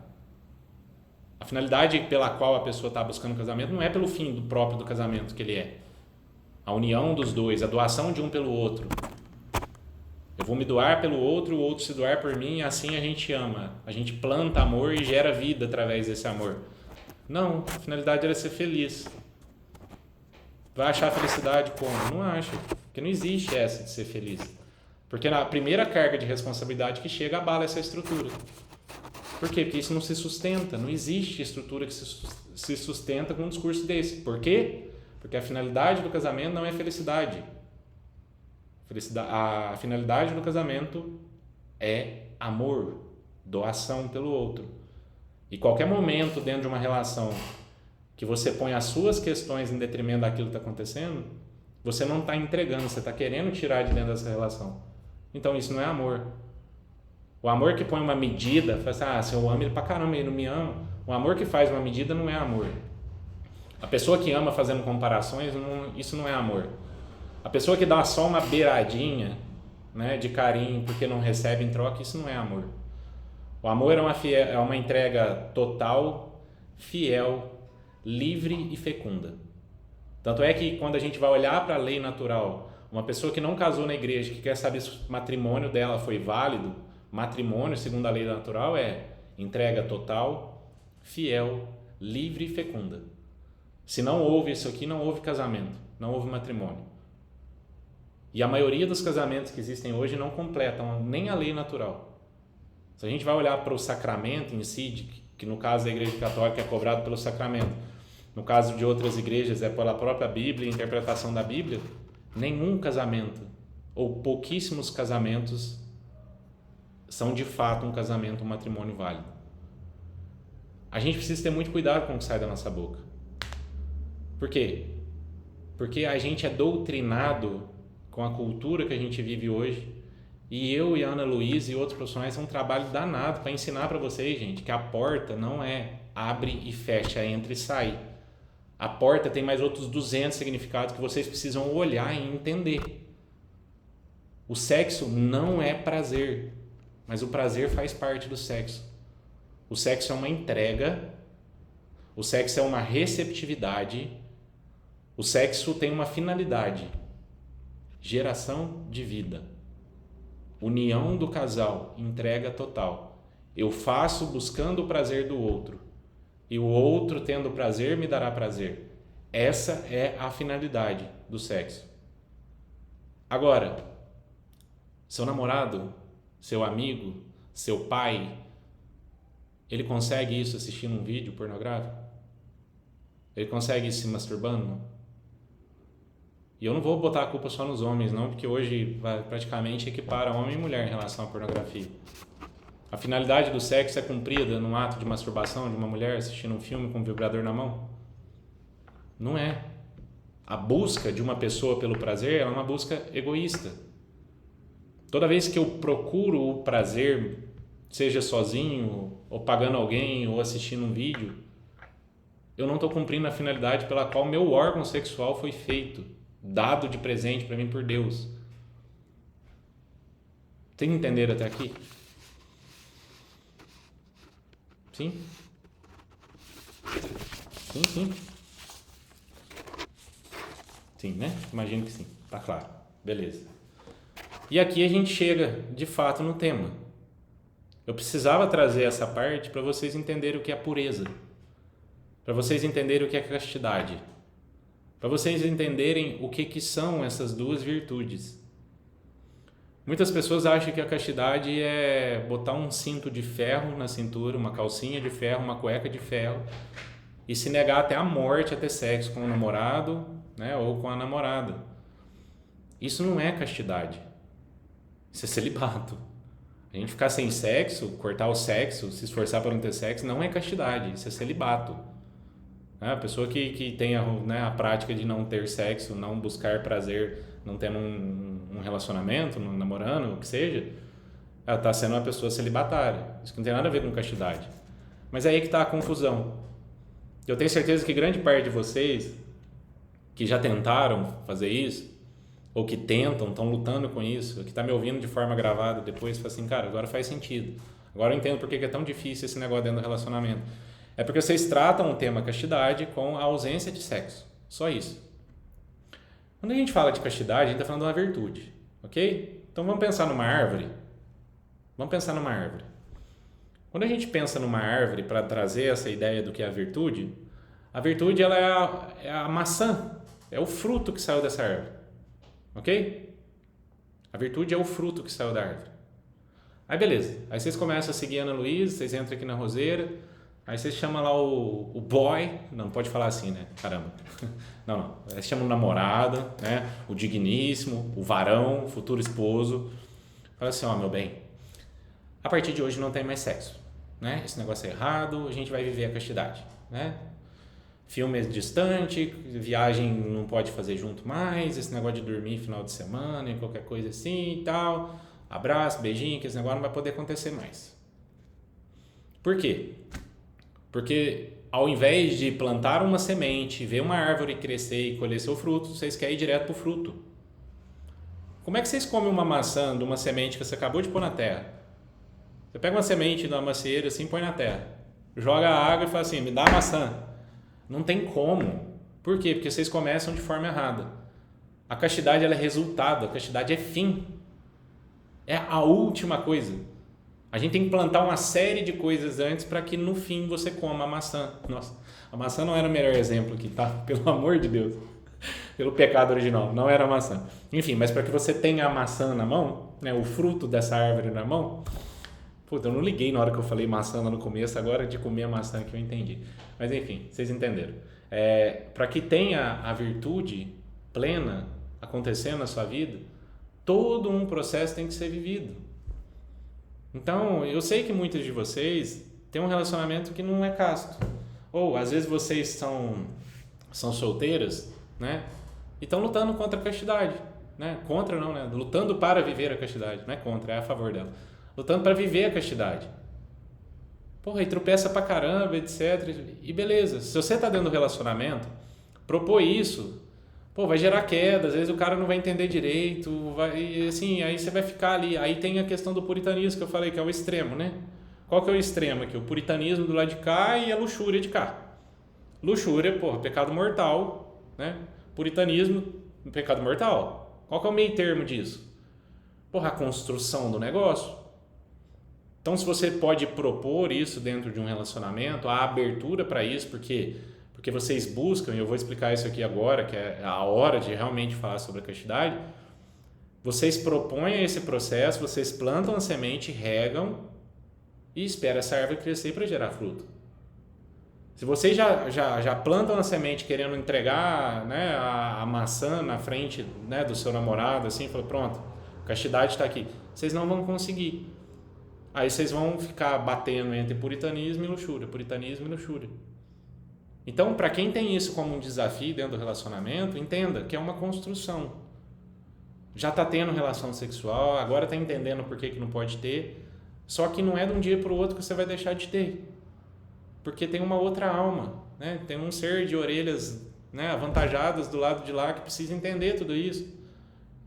S4: A finalidade pela qual a pessoa está buscando o casamento não é pelo fim do próprio do casamento que ele é. A união dos dois, a doação de um pelo outro. Eu vou me doar pelo outro, o outro se doar por mim, e assim a gente ama. A gente planta amor e gera vida através desse amor. Não, a finalidade era ser feliz. Vai achar felicidade como? Não acha. Porque não existe essa de ser feliz. Porque na primeira carga de responsabilidade que chega, abala essa estrutura. Por quê? Porque isso não se sustenta. Não existe estrutura que se sustenta com um discurso desse. Por quê? Porque a finalidade do casamento não é felicidade. A finalidade do casamento é amor, doação pelo outro. E qualquer momento dentro de uma relação que você põe as suas questões em detrimento daquilo que está acontecendo, você não está entregando, você está querendo tirar de dentro dessa relação. Então isso não é amor. O amor que põe uma medida, fala assim, se eu amo ele pra caramba, ele não me ama. O amor que faz uma medida não é amor. A pessoa que ama fazendo comparações, isso não é amor. A pessoa que dá só uma beiradinha, né, de carinho porque não recebe em troca, isso não é amor. O amor é uma entrega total, fiel, livre e fecunda. Tanto é que quando a gente vai olhar para a lei natural, uma pessoa que não casou na igreja, que quer saber se o matrimônio dela foi válido, matrimônio, segundo a lei natural, é entrega total, fiel, livre e fecunda. Se não houve isso aqui, não houve casamento, não houve matrimônio. E a maioria dos casamentos que existem hoje não completam nem a lei natural. Se a gente vai olhar para o sacramento em si, que no caso da Igreja Católica é cobrado pelo sacramento, no caso de outras igrejas é pela própria Bíblia, a interpretação da Bíblia, nenhum casamento, ou pouquíssimos casamentos, são de fato um casamento, um matrimônio válido. A gente precisa ter muito cuidado com o que sai da nossa boca. Por quê? Porque a gente é doutrinado com a cultura que a gente vive hoje, e eu e a Ana Luísa e outros profissionais é um trabalho danado para ensinar para vocês, gente, que a porta não é abre e fecha, entra e sai. A porta tem mais outros 200 significados que vocês precisam olhar e entender. O sexo não é prazer, mas o prazer faz parte do sexo. O sexo é uma entrega, o sexo é uma receptividade, o sexo tem uma finalidade, geração de vida, união do casal, entrega total. Eu faço buscando o prazer do outro e o outro tendo prazer me dará prazer. Essa é a finalidade do sexo. Agora, seu namorado, seu amigo, seu pai, ele consegue isso assistindo um vídeo pornográfico? Ele consegue ir se masturbando? Não. E eu não vou botar a culpa só nos homens, não, porque hoje praticamente equipara homem e mulher em relação à pornografia. A finalidade do sexo é cumprida num ato de masturbação de uma mulher assistindo um filme com um vibrador na mão? Não é. A busca de uma pessoa pelo prazer é uma busca egoísta. Toda vez que eu procuro o prazer, seja sozinho, ou pagando alguém, ou assistindo um vídeo, eu não estou cumprindo a finalidade pela qual meu órgão sexual foi feito, dado de presente para mim por Deus. Tem que entender até aqui? Sim? Sim. Sim, né? Imagino que sim. Tá claro. Beleza. E aqui a gente chega, de fato, no tema. Eu precisava trazer essa parte para vocês entenderem o que é pureza. Para vocês entenderem o que é castidade. Para vocês entenderem o que são essas duas virtudes. Muitas pessoas acham que a castidade é botar um cinto de ferro na cintura, uma calcinha de ferro, uma cueca de ferro e se negar até a morte a ter sexo com o namorado, né, ou com a namorada. Isso não é castidade. Isso é celibato. A gente ficar sem sexo, cortar o sexo, se esforçar para não ter sexo, não é castidade. Isso é celibato. A pessoa que tem a prática de não ter sexo, não buscar prazer, não tendo um relacionamento, namorando, o que seja, ela está sendo uma pessoa celibatária. Isso não tem nada a ver com castidade. Mas aí é que está a confusão. Eu tenho certeza que grande parte de vocês que já tentaram fazer isso, ou que tentam, estão lutando com isso, que está me ouvindo de forma gravada depois, fala assim, cara, agora faz sentido. Agora eu entendo porque é tão difícil esse negócio dentro do relacionamento. É porque vocês tratam o tema castidade com a ausência de sexo. Só isso. Quando a gente fala de castidade, a gente está falando de uma virtude. Ok? Então vamos pensar numa árvore. Quando a gente pensa numa árvore para trazer essa ideia do que é a virtude ela é a maçã, é o fruto que saiu dessa árvore. Ok? A virtude é o fruto que saiu da árvore. Aí beleza. Aí vocês começam a seguir a Ana Luísa, vocês entram aqui na roseira. Aí você chama lá o boy, não pode falar assim, né? Caramba. Não. Aí você chama o namorado, né? O digníssimo, o varão, o futuro esposo. Fala assim, ó, meu bem, a partir de hoje não tem mais sexo, né? Esse negócio é errado, a gente vai viver a castidade, né? Filme é distante, viagem não pode fazer junto mais, esse negócio de dormir final de semana e qualquer coisa assim e tal. Abraço, beijinho, que esse negócio não vai poder acontecer mais. Por quê? Porque ao invés de plantar uma semente, ver uma árvore crescer e colher seu fruto, vocês querem ir direto para o fruto. Como é que vocês comem uma maçã de uma semente que você acabou de pôr na terra? Você pega uma semente de uma macieira assim, põe na terra, joga a água e fala assim, me dá a maçã. Não tem como. Por quê? Porque vocês começam de forma errada. A castidade ela é resultado, a castidade é fim. É a última coisa. A gente tem que plantar uma série de coisas antes para que no fim você coma a maçã. Nossa, a maçã não era o melhor exemplo aqui, tá? Pelo amor de Deus. Pelo pecado original, não era a maçã. Enfim, mas para que você tenha a maçã na mão, né, o fruto dessa árvore na mão. Puta, eu não liguei na hora que eu falei maçã lá no começo, agora de comer a maçã que eu entendi. Mas enfim, vocês entenderam. Para que tenha a virtude plena acontecendo na sua vida, todo um processo tem que ser vivido. Então, eu sei que muitos de vocês têm um relacionamento que não é casto. Ou, às vezes, vocês são solteiras, né? E estão lutando contra a castidade. Né? Contra não, né? Lutando para viver a castidade. Não é contra, é a favor dela. Lutando para viver a castidade. Porra, e tropeça pra caramba, etc. E beleza, se você tá dentro do relacionamento, propor isso, pô, vai gerar queda, às vezes o cara não vai entender direito, vai, assim, aí você vai ficar ali. Aí tem a questão do puritanismo que eu falei, que é o extremo, né? Qual que é o extremo aqui? O puritanismo do lado de cá e a luxúria de cá. Luxúria, porra, pecado mortal, né? Puritanismo, pecado mortal. Qual que é o meio termo disso? Porra, a construção do negócio. Então, se você pode propor isso dentro de um relacionamento, a abertura para isso, porque vocês buscam, e eu vou explicar isso aqui agora, que é a hora de realmente falar sobre a castidade, vocês propõem esse processo, vocês plantam a semente, regam e esperam essa árvore crescer para gerar fruto. Se vocês já plantam a semente querendo entregar, né, a maçã na frente, né, do seu namorado, assim, fala, pronto, castidade está aqui. Vocês não vão conseguir. Aí vocês vão ficar batendo entre puritanismo e luxúria, puritanismo e luxúria. Então, para quem tem isso como um desafio dentro do relacionamento, entenda que é uma construção. Já está tendo relação sexual, agora está entendendo por que não pode ter, só que não é de um dia para o outro que você vai deixar de ter. Porque tem uma outra alma, né? Tem um ser de orelhas, né, avantajadas do lado de lá que precisa entender tudo isso.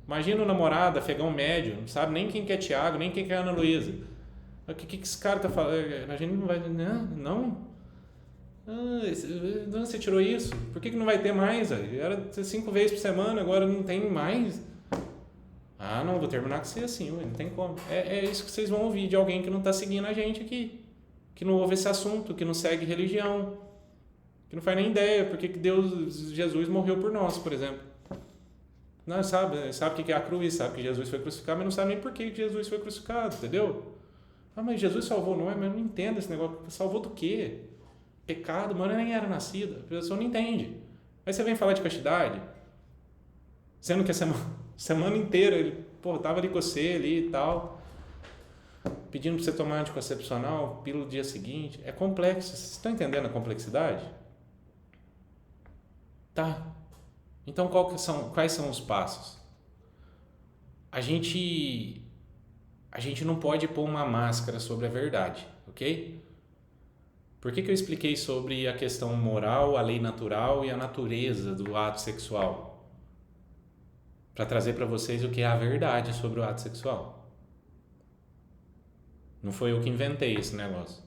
S4: Imagina o namorado, afegão médio, não sabe nem quem que é Tiago, nem quem que é Ana Luísa. O que esse cara está falando? A gente não vai... Não. De onde você tirou isso? Por que não vai ter mais? Era 5 vezes por semana, agora não tem mais. Ah, não, vou terminar com você assim, não tem como. É isso que vocês vão ouvir de alguém que não está seguindo a gente aqui. Que não ouve esse assunto, que não segue religião, que não faz nem ideia porque que Jesus morreu por nós, por exemplo. Não sabe o que é a cruz, sabe que Jesus foi crucificado, mas não sabe nem por que Jesus foi crucificado, entendeu? Ah, mas Jesus salvou, não é? Mas eu não entendo esse negócio. Salvou do quê? Pecado, mano, eu nem era nascida. A pessoa não entende. Aí você vem falar de castidade, sendo que a semana inteira ele, tava ali com você ali e tal, pedindo para você tomar anticoncepcional, pílula no dia seguinte. É complexo. Vocês estão entendendo a complexidade? Tá. Então, quais são os passos? A gente não pode pôr uma máscara sobre a verdade, ok? Por que eu expliquei sobre a questão moral, a lei natural e a natureza do ato sexual? Para trazer para vocês o que é a verdade sobre o ato sexual. Não foi eu que inventei esse negócio.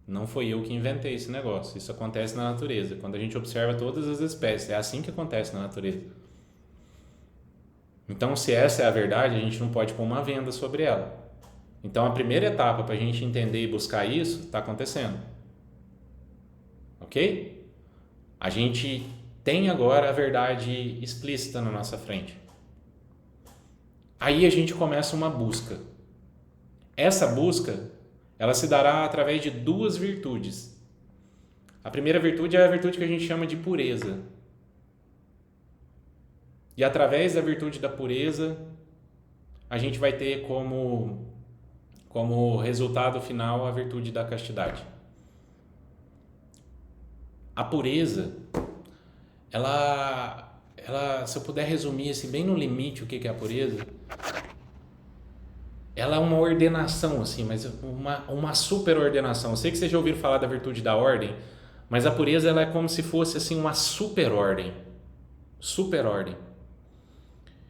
S4: Não foi eu que inventei esse negócio. Isso acontece na natureza. Quando a gente observa todas as espécies, é assim que acontece na natureza. Então, se essa é a verdade, a gente não pode pôr uma venda sobre ela. Então, a primeira etapa para a gente entender e buscar isso está acontecendo. Ok? A gente tem agora a verdade explícita na nossa frente. Aí a gente começa uma busca. Essa busca, ela se dará através de 2 virtudes. A primeira virtude é a virtude que a gente chama de pureza. E através da virtude da pureza, a gente vai ter como resultado final a virtude da castidade. A pureza, ela, se eu puder resumir assim, bem no limite o que é a pureza, ela é uma ordenação, assim, mas uma super ordenação. Eu sei que vocês já ouviram falar da virtude da ordem, mas a pureza ela é como se fosse assim, uma super ordem. Super ordem.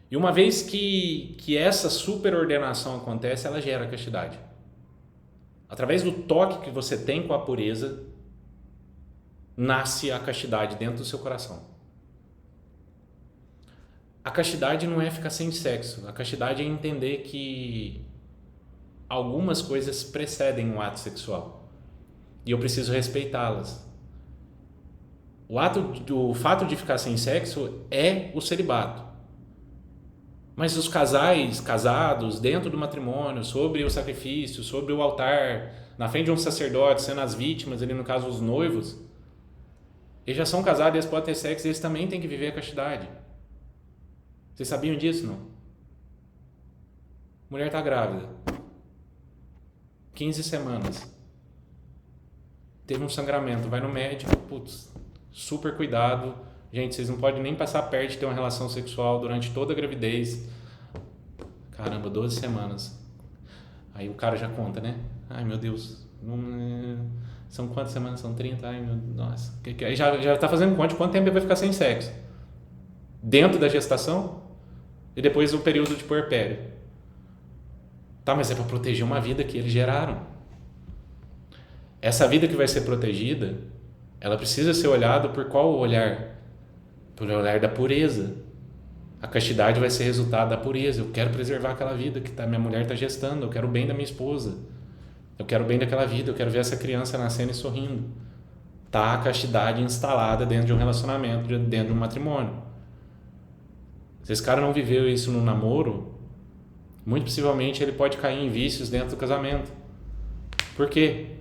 S4: E uma vez que essa super ordenação acontece, ela gera castidade. Através do toque que você tem com a pureza, nasce a castidade dentro do seu coração. A castidade não é ficar sem sexo. A castidade é entender que algumas coisas precedem o ato sexual e eu preciso respeitá-las. O fato de ficar sem sexo é o celibato. Mas os casais casados dentro do matrimônio, sobre o sacrifício, sobre o altar, na frente de um sacerdote, sendo as vítimas, ali no caso os noivos, eles já são casados, eles podem ter sexo, eles também têm que viver a castidade. Vocês sabiam disso, não? Mulher está grávida, 15 semanas, teve um sangramento, vai no médico, super cuidado. Gente, vocês não podem nem passar perto de ter uma relação sexual durante toda a gravidez. Caramba, 12 semanas. Aí o cara já conta, né? Ai, meu Deus. São quantas semanas? São 30? Ai, meu... Nossa. Aí já tá fazendo conta de quanto tempo ele vai ficar sem sexo. Dentro da gestação e depois o período de puerpério. Tá, mas é para proteger uma vida que eles geraram. Essa vida que vai ser protegida, ela precisa ser olhada por qual olhar? Por olhar da pureza. A castidade vai ser resultado da pureza. Eu quero preservar aquela vida que minha mulher está gestando. Eu quero o bem da minha esposa. Eu quero o bem daquela vida. Eu quero ver essa criança nascendo e sorrindo. Tá a castidade instalada dentro de um relacionamento, dentro de um matrimônio. Se esse cara não viveu isso no namoro, muito possivelmente ele pode cair em vícios dentro do casamento. Por quê?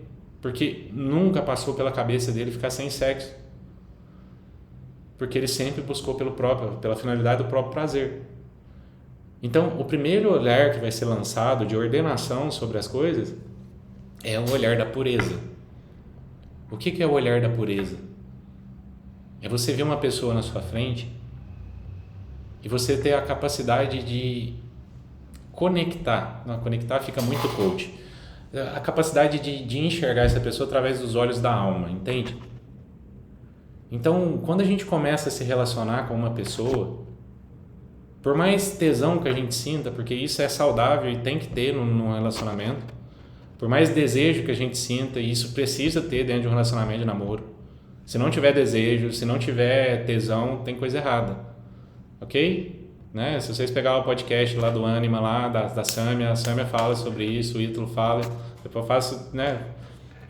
S4: Porque nunca passou pela cabeça dele ficar sem sexo. Porque ele sempre buscou pela finalidade do próprio prazer. Então, o primeiro olhar que vai ser lançado de ordenação sobre as coisas é o olhar da pureza. O que é o olhar da pureza? É você ver uma pessoa na sua frente e você ter a capacidade de conectar. Não, conectar fica muito coach. A capacidade de enxergar essa pessoa através dos olhos da alma, entende? Então, quando a gente começa a se relacionar com uma pessoa, por mais tesão que a gente sinta, porque isso é saudável e tem que ter num relacionamento, por mais desejo que a gente sinta, e isso precisa ter dentro de um relacionamento de namoro. Se não tiver desejo, se não tiver tesão, tem coisa errada. Ok? Né? Se vocês pegarem o podcast lá do Anima, lá, da Sâmia, a Sâmia fala sobre isso, o Ítalo fala, depois eu faço, né?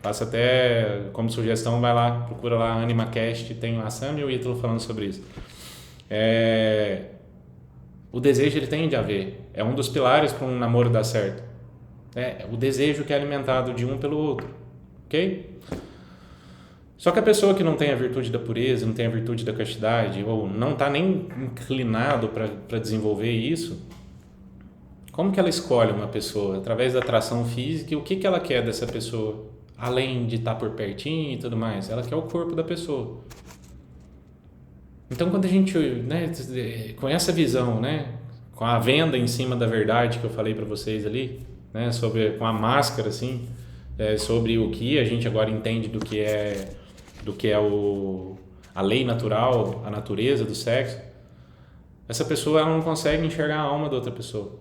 S4: Faço até como sugestão, vai lá, procura lá AnimaCast, tem a Sâmia e o Ítalo falando sobre isso. O desejo ele tem de haver, é um dos pilares para um namoro dar certo. O desejo que é alimentado de um pelo outro, ok? Só que a pessoa que não tem a virtude da pureza, não tem a virtude da castidade, ou não está nem inclinado para desenvolver isso, como que ela escolhe uma pessoa? Através da atração física, e o que ela quer dessa pessoa? Além de estar por pertinho e tudo mais, ela quer o corpo da pessoa. Então, quando a gente, né, com essa visão, né, com a venda em cima da verdade que eu falei para vocês ali, né, com a máscara, assim, sobre o que a gente agora entende do que é a lei natural, a natureza do sexo, essa pessoa ela não consegue enxergar a alma da outra pessoa.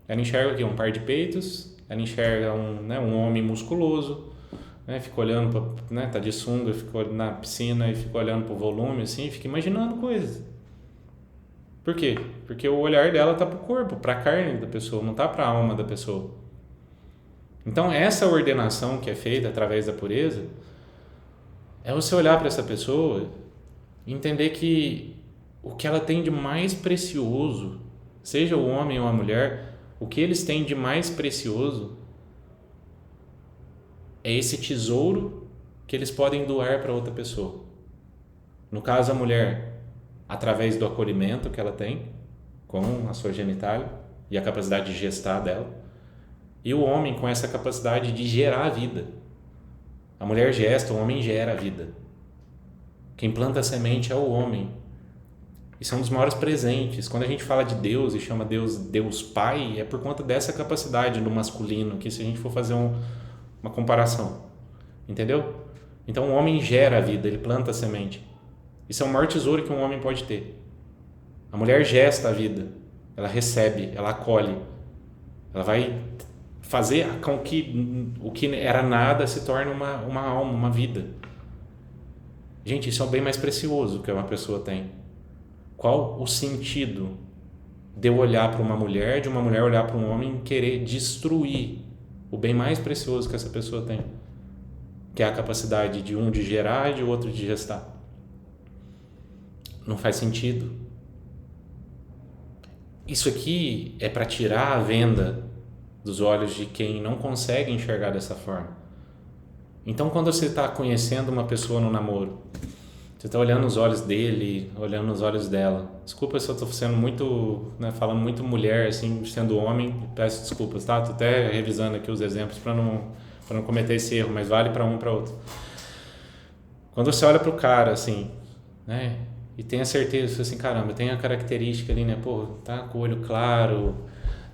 S4: Ela enxerga aqui um par de peitos, ela enxerga um homem musculoso, né, fica olhando, né, tá de sunga, fica na piscina e fica olhando pro volume, assim, fica imaginando coisas. Por quê? Porque o olhar dela tá pro corpo, pra carne da pessoa, não tá pra alma da pessoa. Então, essa ordenação que é feita através da pureza é você olhar para essa pessoa e entender que o que ela tem de mais precioso, seja o homem ou a mulher, o que eles têm de mais precioso é esse tesouro que eles podem doar para outra pessoa. No caso, a mulher, através do acolhimento que ela tem com a sua genitália e a capacidade de gestar dela, e o homem com essa capacidade de gerar a vida. A mulher gesta, o homem gera a vida. Quem planta a semente é o homem. Isso é um dos maiores presentes. Quando a gente fala de Deus e chama Deus Pai, é por conta dessa capacidade do masculino, que se a gente for fazer uma comparação, entendeu? Então o homem gera a vida, ele planta a semente. Isso é o maior tesouro que um homem pode ter. A mulher gesta a vida, ela recebe, ela acolhe, ela vai fazer com que o que era nada se torne uma alma, uma vida. Gente, isso é o bem mais precioso que uma pessoa tem. Qual o sentido de eu olhar para uma mulher, de uma mulher olhar para um homem e querer destruir o bem mais precioso que essa pessoa tem, que é a capacidade de um de gerar e de outro de gestar? Não faz sentido. Isso aqui é para tirar a venda dos olhos de quem não consegue enxergar dessa forma. Então, quando você está conhecendo uma pessoa no namoro, você está olhando os olhos dele, olhando os olhos dela. Desculpa se eu estou sendo muito, né, falando muito mulher, assim, sendo homem, peço desculpas, tá? Estou até revisando aqui os exemplos para não cometer esse erro, mas vale para um e para outro. Quando você olha para o cara, assim, né, e tem a certeza, assim, caramba, tem a característica ali, né, pô, tá com o olho claro,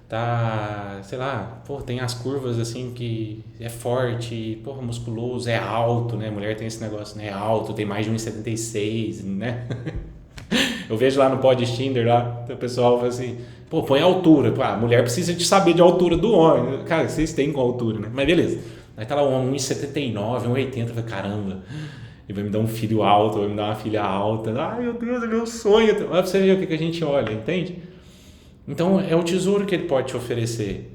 S4: tá, sei lá, pô, tem as curvas, assim, que é forte, porra, musculoso, é alto, né, mulher tem esse negócio, né, é alto, tem mais de 1,76, né, eu vejo lá no pod Tinder, lá, o pessoal fala assim, pô, põe a altura, pô, a mulher precisa de saber de altura do homem, cara, vocês têm com altura, né, mas beleza, aí tá lá o homem, 1,79, 1,80, fala, caramba, ele vai me dar um filho alto, vai me dar uma filha alta, ai meu Deus, é meu sonho, olha pra você ver o que a gente olha, entende? Então, é o tesouro que ele pode te oferecer.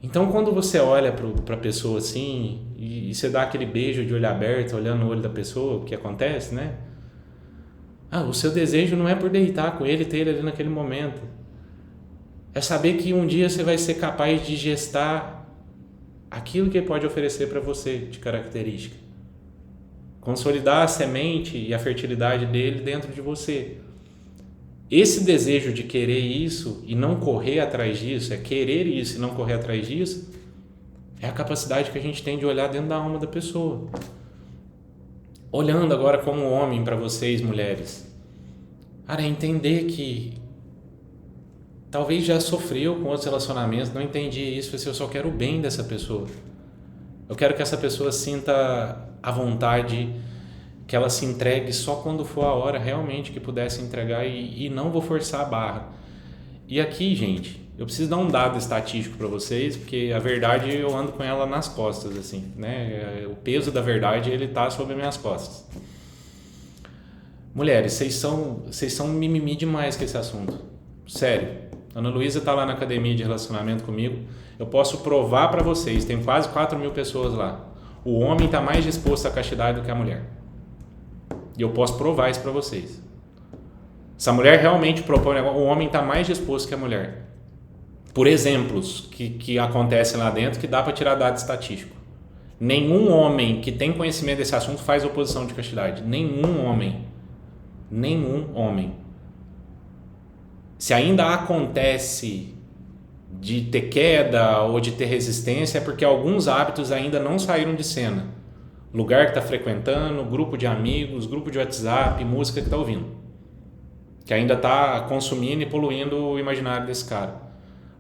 S4: Então, quando você olha para a pessoa assim, e você dá aquele beijo de olho aberto, olhando no olho da pessoa, o que acontece, né? O seu desejo não é por deitar com ele, ter ele ali naquele momento. É saber que um dia você vai ser capaz de gestar aquilo que ele pode oferecer para você de característica. Consolidar a semente e a fertilidade dele dentro de você. Esse desejo de querer isso e não correr atrás disso, é querer isso e não correr atrás disso, é a capacidade que a gente tem de olhar dentro da alma da pessoa. Olhando agora como homem para vocês, mulheres, cara, é entender que talvez já sofreu com outros relacionamentos, não entendi isso, eu só quero o bem dessa pessoa. Eu quero que essa pessoa sinta a vontade, que ela se entregue só quando for a hora realmente que pudesse entregar e não vou forçar a barra. E aqui, gente, eu preciso dar um dado estatístico para vocês, porque a verdade eu ando com ela nas costas, assim, né? O peso da verdade, ele tá sobre minhas costas. Mulheres, vocês são mimimi demais com esse assunto. Sério. Ana Luísa tá lá na academia de relacionamento comigo. Eu posso provar para vocês, tem quase 4.000 pessoas lá. O homem tá mais disposto à castidade do que a mulher. E eu posso provar isso para vocês. Se a mulher realmente propõe, o homem está mais disposto que a mulher. Por exemplos que acontecem lá dentro, que dá para tirar dado estatístico. Nenhum homem que tem conhecimento desse assunto faz oposição de castidade. Nenhum homem. Nenhum homem. Se ainda acontece de ter queda ou de ter resistência, é porque alguns hábitos ainda não saíram de cena. Lugar que está frequentando, grupo de amigos, grupo de WhatsApp, música que está ouvindo. Que ainda está consumindo e poluindo o imaginário desse cara.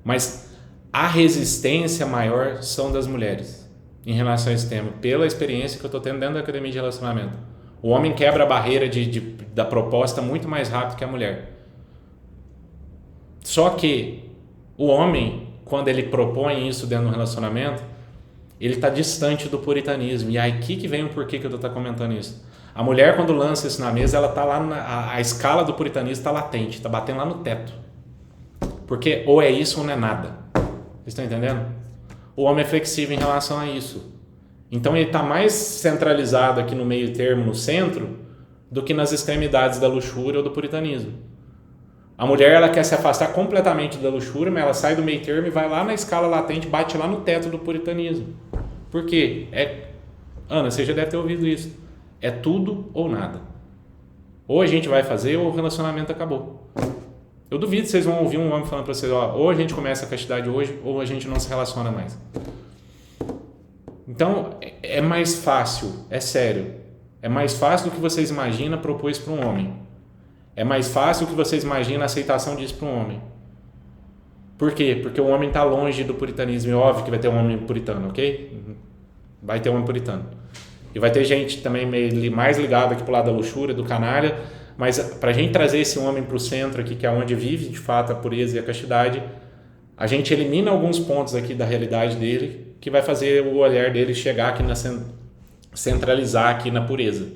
S4: Mas a resistência maior são das mulheres em relação a esse tema, pela experiência que eu estou tendo dentro da academia de relacionamento. O homem quebra a barreira da proposta muito mais rápido que a mulher. Só que o homem, quando ele propõe isso dentro do relacionamento, ele está distante do puritanismo. E aí aqui que vem o porquê que eu estou comentando isso. A mulher, quando lança isso na mesa, ela está lá, a escala do puritanismo está latente, está batendo lá no teto. Porque ou é isso ou não é nada. Vocês estão entendendo? O homem é flexível em relação a isso. Então ele está mais centralizado aqui no meio termo, no centro, do que nas extremidades da luxúria ou do puritanismo. A mulher, ela quer se afastar completamente da luxúria, mas ela sai do meio termo e vai lá na escala latente, bate lá no teto do puritanismo. Por quê? Ana, você já deve ter ouvido isso. É tudo ou nada. Ou a gente vai fazer ou o relacionamento acabou. Eu duvido que vocês vão ouvir um homem falando para vocês, ou a gente começa a castidade hoje ou a gente não se relaciona mais. Então, é mais fácil, é sério. É mais fácil do que vocês imaginam propor isso para um homem. É mais fácil do que vocês imaginam a aceitação disso para um homem. Por quê? Porque o homem está longe do puritanismo. É óbvio que vai ter um homem puritano, ok? Vai ter um homem puritano. E vai ter gente também mais ligada aqui para o lado da luxúria, do canalha. Mas para a gente trazer esse homem para o centro aqui, que é onde vive de fato a pureza e a castidade, a gente elimina alguns pontos aqui da realidade dele, que vai fazer o olhar dele chegar aqui centralizar aqui na pureza.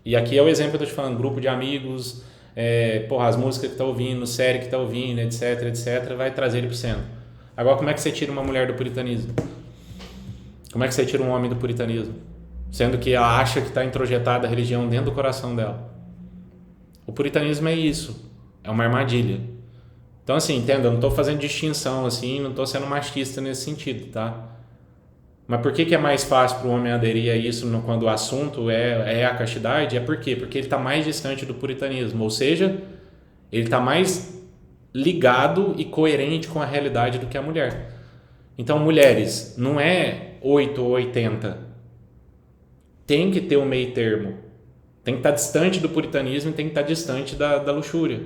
S4: E aqui é o exemplo que eu estou te falando, grupo de amigos, as músicas que está ouvindo, série que está ouvindo, etc, etc, vai trazer ele para o centro. Agora, como é que você tira uma mulher do puritanismo? Como é que você tira um homem do puritanismo? Sendo que ela acha que está introjetada a religião dentro do coração dela. O puritanismo é isso, é uma armadilha. Então, assim, entenda, eu não estou fazendo distinção, assim, não estou sendo machista nesse sentido, tá? Mas por que é mais fácil para o homem aderir a isso quando o assunto é a castidade? É por quê? Porque ele está mais distante do puritanismo, ou seja, ele está mais ligado e coerente com a realidade do que a mulher. Então, mulheres, não é 8 ou 80. Tem que ter um meio termo. Tem que estar distante do puritanismo e tem que estar distante da luxúria.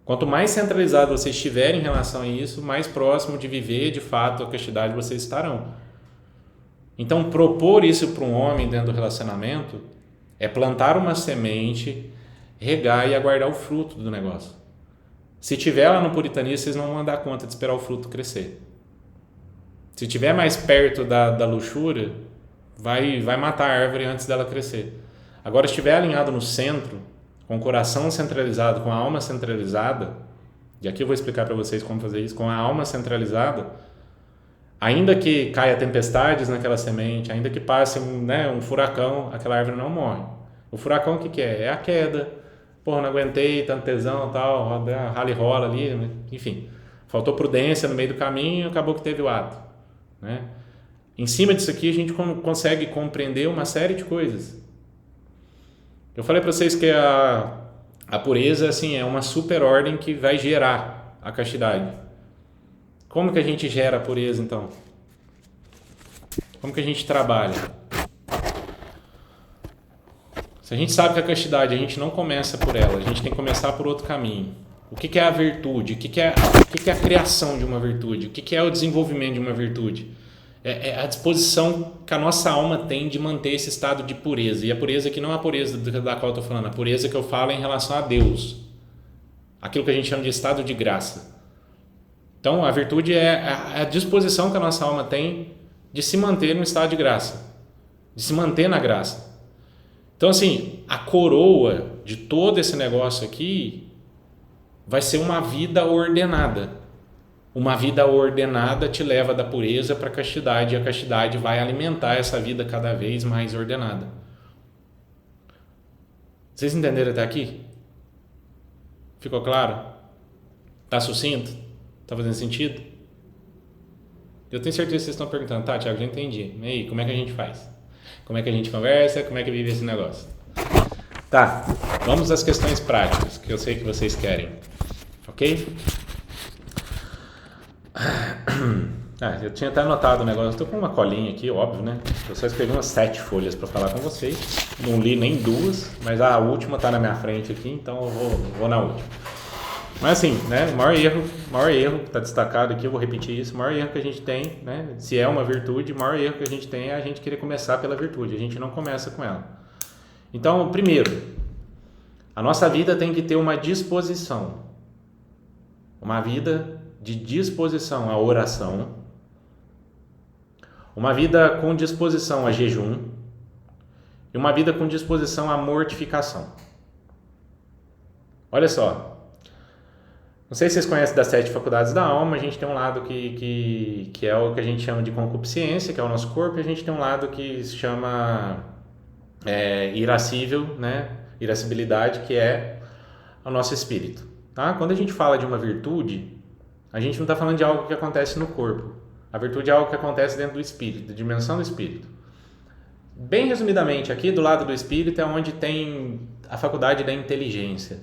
S4: Quanto mais centralizado vocês estiverem em relação a isso, mais próximo de viver, de fato, a castidade vocês estarão. Então, propor isso para um homem dentro do relacionamento é plantar uma semente, regar e aguardar o fruto do negócio. Se tiver lá no puritanismo, vocês não vão dar conta de esperar o fruto crescer. Se tiver mais perto da luxúria, vai matar a árvore antes dela crescer. Agora, se estiver alinhado no centro, com o coração centralizado, com a alma centralizada, e aqui eu vou explicar para vocês como fazer isso, com a alma centralizada, ainda que caia tempestades naquela semente, ainda que passe um furacão, aquela árvore não morre. O furacão o que é? É a queda. Porra, não aguentei, tanto tesão, tal, rala e rola ali, enfim. Faltou prudência no meio do caminho, acabou que teve o ato, né? Em cima disso aqui a gente consegue compreender uma série de coisas. Eu falei para vocês que a pureza assim, é uma super ordem que vai gerar a castidade. Como que a gente gera a pureza então? Como que a gente trabalha? Se a gente sabe que a castidade a gente não começa por ela, a gente tem que começar por outro caminho. O que é a virtude? O que é a criação de uma virtude? O que é o desenvolvimento de uma virtude? É a disposição que a nossa alma tem de manter esse estado de pureza. E a pureza aqui não é a pureza da qual eu estou falando, a pureza que eu falo é em relação a Deus. Aquilo que a gente chama de estado de graça. Então, a virtude é a disposição que a nossa alma tem de se manter no estado de graça, de se manter na graça. Então, assim, a coroa de todo esse negócio aqui vai ser uma vida ordenada. Uma vida ordenada te leva da pureza para a castidade, e a castidade vai alimentar essa vida cada vez mais ordenada. Vocês entenderam até aqui? Ficou claro? Tá sucinto? Tá fazendo sentido? Eu tenho certeza que vocês estão perguntando, tá, Thiago, já entendi. E aí, como é que a gente faz? Como é que a gente conversa? Como é que vive esse negócio? Tá, vamos às questões práticas, que eu sei que vocês querem. Ok? Eu tinha até anotado o negócio, estou com uma colinha aqui, óbvio, né? Eu só escrevi umas 7 folhas para falar com vocês, não li nem 2, mas a última está na minha frente aqui, então eu vou na última. Mas assim, né? O maior erro que está destacado aqui, eu vou repetir isso, o maior erro que a gente tem, né? Se é uma virtude, o maior erro que a gente tem é a gente querer começar pela virtude, a gente não começa com ela. Então, primeiro, a nossa vida tem que ter uma disposição, uma vida de disposição à oração, uma vida com disposição a jejum e uma vida com disposição à mortificação. Olha só, não sei se vocês conhecem das 7 faculdades da alma, a gente tem um lado que é o que a gente chama de concupiscência, que é o nosso corpo, e a gente tem um lado que se chama irascível, né? Irascibilidade, que é o nosso espírito. Tá? Quando a gente fala de uma virtude, a gente não está falando de algo que acontece no corpo. A virtude é algo que acontece dentro do espírito, da dimensão do espírito. Bem resumidamente, aqui do lado do espírito é onde tem a faculdade da inteligência.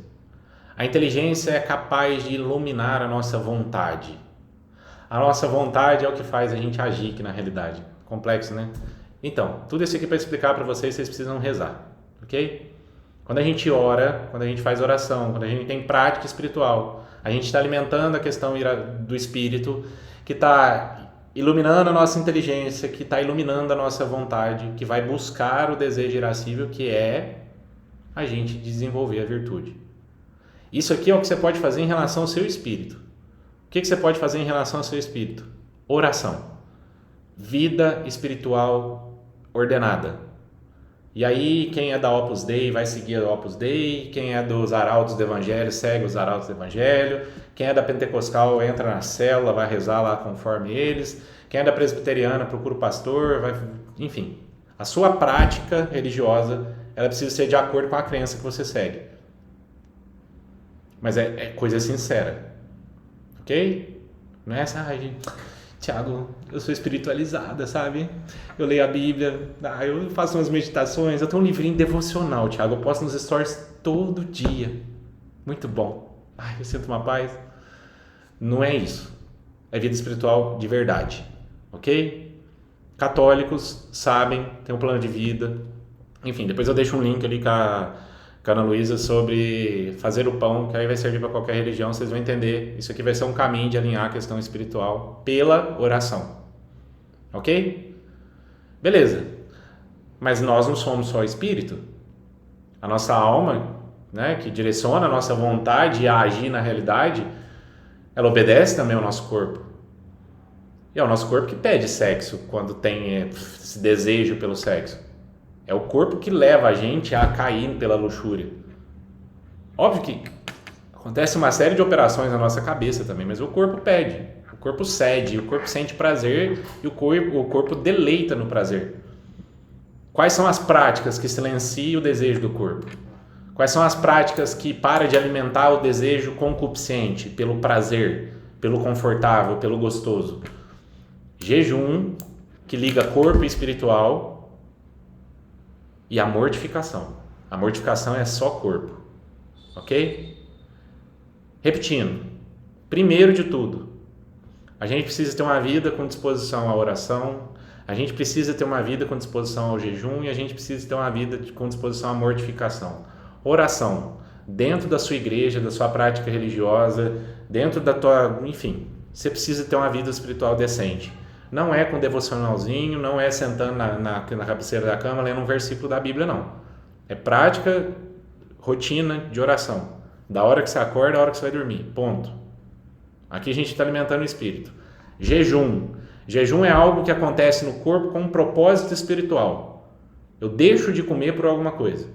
S4: A inteligência é capaz de iluminar a nossa vontade. A nossa vontade é o que faz a gente agir aqui na realidade. Complexo, né? Então, tudo isso aqui para explicar para vocês precisam rezar, ok? Quando a gente ora, quando a gente faz oração, quando a gente tem prática espiritual, a gente está alimentando a questão do espírito, que está iluminando a nossa inteligência, que está iluminando a nossa vontade, que vai buscar o desejo irascível, que é a gente desenvolver a virtude. Isso aqui é o que você pode fazer em relação ao seu espírito. O que você pode fazer em relação ao seu espírito? Oração. Vida espiritual ordenada. E aí, quem é da Opus Dei vai seguir a Opus Dei, quem é dos arautos do Evangelho segue os arautos do Evangelho, quem é da Pentecostal entra na célula, vai rezar lá conforme eles, quem é da Presbiteriana procura o pastor, enfim. A sua prática religiosa, ela precisa ser de acordo com a crença que você segue. Mas é coisa sincera, ok? Não é essa, Tiago, eu sou espiritualizada, sabe? Eu leio a Bíblia, eu faço umas meditações, eu tenho um livrinho devocional, Tiago, eu posto nos stories todo dia. Muito bom. Eu sinto uma paz. Não é isso. É vida espiritual de verdade, ok? Católicos sabem, tem um plano de vida. Enfim, depois eu deixo um link ali com a Ana Luísa sobre fazer o pão, que aí vai servir para qualquer religião, vocês vão entender. Isso aqui vai ser um caminho de alinhar a questão espiritual pela oração. Ok? Beleza. Mas nós não somos só espírito. A nossa alma, né, que direciona a nossa vontade a agir na realidade, ela obedece também ao nosso corpo. E é o nosso corpo que pede sexo quando tem esse desejo pelo sexo. É o corpo que leva a gente a cair pela luxúria. Óbvio que acontece uma série de operações na nossa cabeça também, mas o corpo pede, o corpo cede, o corpo sente prazer e o corpo deleita no prazer. Quais são as práticas que silenciam o desejo do corpo? Quais são as práticas que param de alimentar o desejo concupiscente pelo prazer, pelo confortável, pelo gostoso? Jejum, que liga corpo e espiritual, e a mortificação. A mortificação é só corpo, ok? Repetindo, primeiro de tudo, a gente precisa ter uma vida com disposição à oração, a gente precisa ter uma vida com disposição ao jejum e a gente precisa ter uma vida com disposição à mortificação. Oração, dentro da sua igreja, da sua prática religiosa, dentro da tua, enfim, você precisa ter uma vida espiritual decente. Não é com devocionalzinho, não é sentando na cabeceira da cama lendo um versículo da Bíblia, não. É prática, rotina de oração. Da hora que você acorda, a hora que você vai dormir. Ponto. Aqui a gente está alimentando o espírito. Jejum. Jejum é algo que acontece no corpo com um propósito espiritual. Eu deixo de comer por alguma coisa.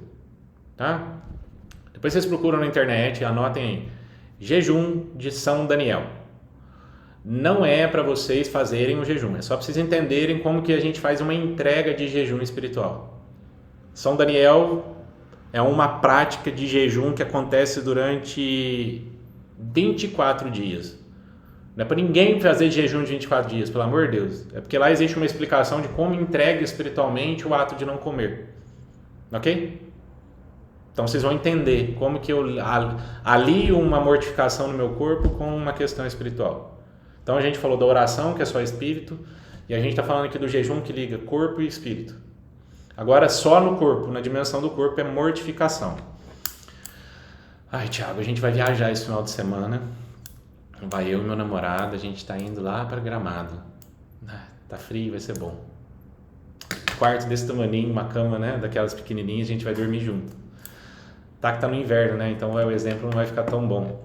S4: Tá? Depois vocês procuram na internet, anotem aí. Jejum de São Daniel. Não é para vocês fazerem o jejum, é só para vocês entenderem como que a gente faz uma entrega de jejum espiritual. São Daniel é uma prática de jejum que acontece durante 24 dias. Não é para ninguém fazer jejum de 24 dias, pelo amor de Deus. É porque lá existe uma explicação de como entrega espiritualmente o ato de não comer. Ok? Então vocês vão entender como que eu alio uma mortificação no meu corpo com uma questão espiritual. Então a gente falou da oração, que é só espírito, e a gente está falando aqui do jejum que liga corpo e espírito. Agora só no corpo, na dimensão do corpo, é mortificação. Ai, Thiago, a gente vai viajar esse final de semana. Vai eu e meu namorado, a gente está indo lá para Gramado. Tá frio, vai ser bom. Quarto desse tamaninho, uma cama, né, daquelas pequenininhas, a gente vai dormir junto. Tá que tá no inverno, né, então o exemplo não vai ficar tão bom.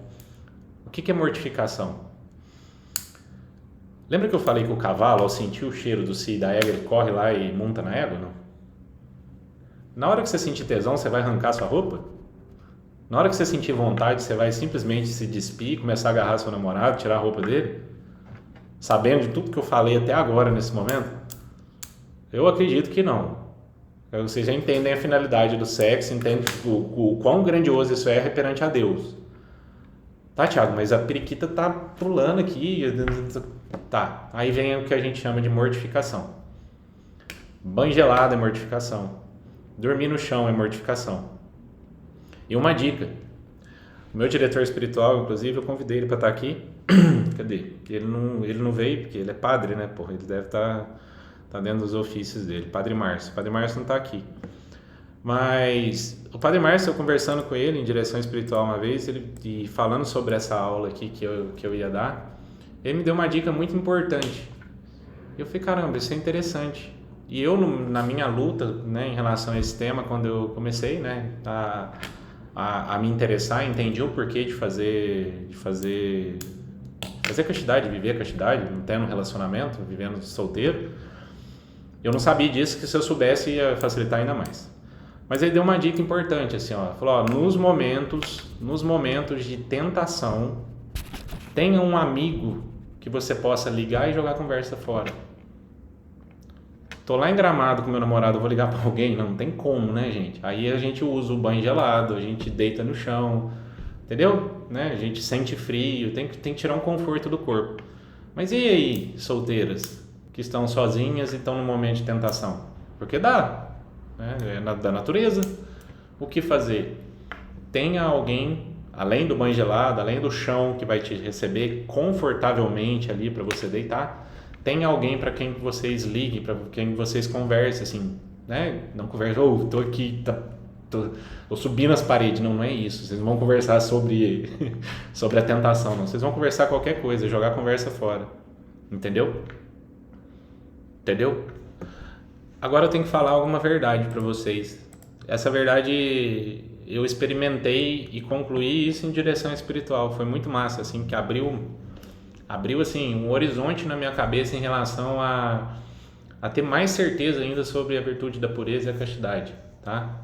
S4: O que é mortificação? Lembra que eu falei que o cavalo, ao sentir o cheiro do cio e da égua, ele corre lá e monta na égua, não? Na hora que você sentir tesão, você vai arrancar sua roupa? Na hora que você sentir vontade, você vai simplesmente se despir, começar a agarrar seu namorado, tirar a roupa dele? Sabendo de tudo que eu falei até agora, nesse momento? Eu acredito que não. Vocês já entendem a finalidade do sexo, entendem o quão grandioso isso é perante a Deus. Tá, Thiago, mas a periquita tá pulando aqui. Tá, aí vem o que a gente chama de mortificação. Banho gelado é mortificação. Dormir no chão é mortificação. E uma dica. O meu diretor espiritual, inclusive, eu convidei ele para estar aqui. Cadê? Ele não veio, porque ele é padre, né? Porra, ele deve estar dentro dos ofícios dele. Padre Márcio. Padre Márcio não está aqui. Mas o Padre Márcio, eu conversando com ele em direção espiritual uma vez, e falando sobre essa aula aqui que eu ia dar, ele me deu uma dica muito importante. Eu falei, caramba, isso é interessante. E eu, na minha luta, né, em relação a esse tema, quando eu comecei, né, a me interessar, entendi o porquê de fazer castidade, viver a castidade, não tendo um relacionamento, vivendo solteiro. Eu não sabia disso, que se eu soubesse ia facilitar ainda mais. Mas ele deu uma dica importante, assim, ó, falou, ó, nos momentos de tentação, tenha um amigo que você possa ligar e jogar a conversa fora. Tô lá em Gramado com meu namorado, vou ligar para alguém? Não tem como, né, gente? Aí a gente usa o banho gelado, a gente deita no chão, entendeu? Né? A gente sente frio, tem que tirar um conforto do corpo. Mas e aí, solteiras, que estão sozinhas e estão num momento de tentação? Porque dá, né? É da natureza. O que fazer? Tenha alguém, além do banho gelado, além do chão que vai te receber confortavelmente ali para você deitar, tem alguém para quem vocês liguem, para quem vocês conversem, assim, né? Não conversem, tô aqui, tô subindo as paredes. Não é isso. Vocês não vão conversar sobre a tentação, não. Vocês vão conversar qualquer coisa, jogar a conversa fora. Entendeu? Entendeu? Agora eu tenho que falar alguma verdade para vocês. Essa verdade eu experimentei e concluí isso em direção espiritual. Foi muito massa, assim, que abriu assim um horizonte na minha cabeça em relação a ter mais certeza ainda sobre a virtude da pureza e a castidade, tá?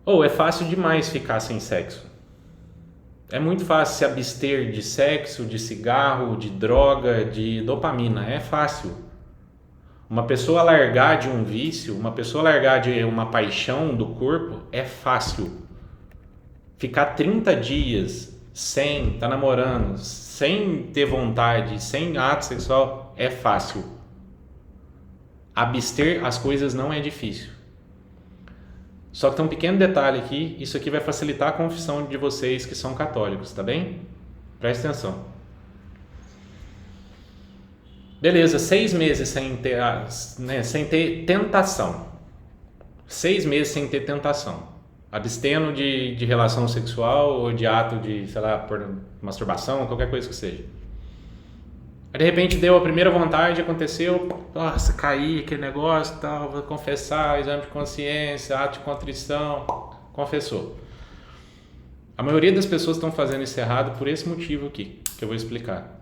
S4: É fácil demais ficar sem sexo. É muito fácil se abster de sexo, de cigarro, de droga, de dopamina. É fácil. Uma pessoa largar de um vício, uma pessoa largar de uma paixão do corpo, é fácil. Ficar 30 dias sem estar namorando, sem ter vontade, sem ato sexual, é fácil. abster as coisas não é difícil. Só que tem um pequeno detalhe aqui, isso aqui vai facilitar a confissão de vocês que são católicos, tá bem? Presta atenção. Beleza, 6 meses sem ter tentação. 6 meses sem ter tentação. Abstendo de relação sexual ou de ato de, sei lá, por masturbação, qualquer coisa que seja. Aí, de repente deu a primeira vontade, aconteceu, nossa, caí, aquele negócio, tal, vou confessar, exame de consciência, ato de contrição, confessou. A maioria das pessoas estão fazendo isso errado por esse motivo aqui, que eu vou explicar.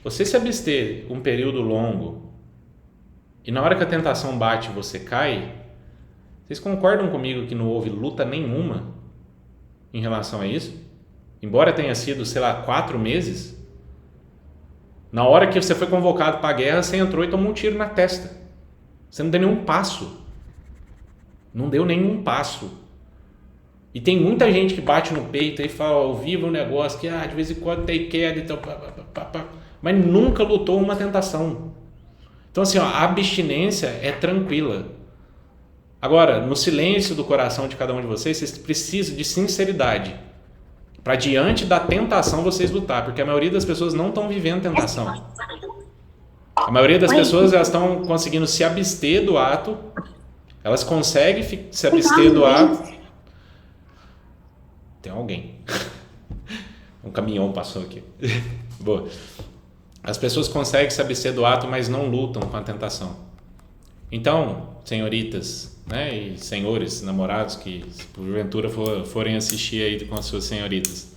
S4: Você se abster um período longo e na hora que a tentação bate você cai, vocês concordam comigo que não houve luta nenhuma em relação a isso? Embora tenha sido, sei lá, 4 meses, na hora que você foi convocado para a guerra, você entrou e tomou um tiro na testa. Você não deu nenhum passo. Não deu nenhum passo. E tem muita gente que bate no peito e fala, ó, viva um negócio que de vez em quando tem queda, então, mas nunca lutou uma tentação. Então assim, ó, a abstinência é tranquila. Agora, no silêncio do coração de cada um de vocês precisam de sinceridade para diante da tentação vocês lutar, porque a maioria das pessoas não estão vivendo tentação. A maioria das pessoas elas estão conseguindo se abster do ato, elas conseguem se abster do ato. Tem alguém. Um caminhão passou aqui. Boa. As pessoas conseguem se abster do ato, mas não lutam com a tentação. Então, senhoritas, né, e senhores, namorados que porventura forem assistir aí com as suas senhoritas,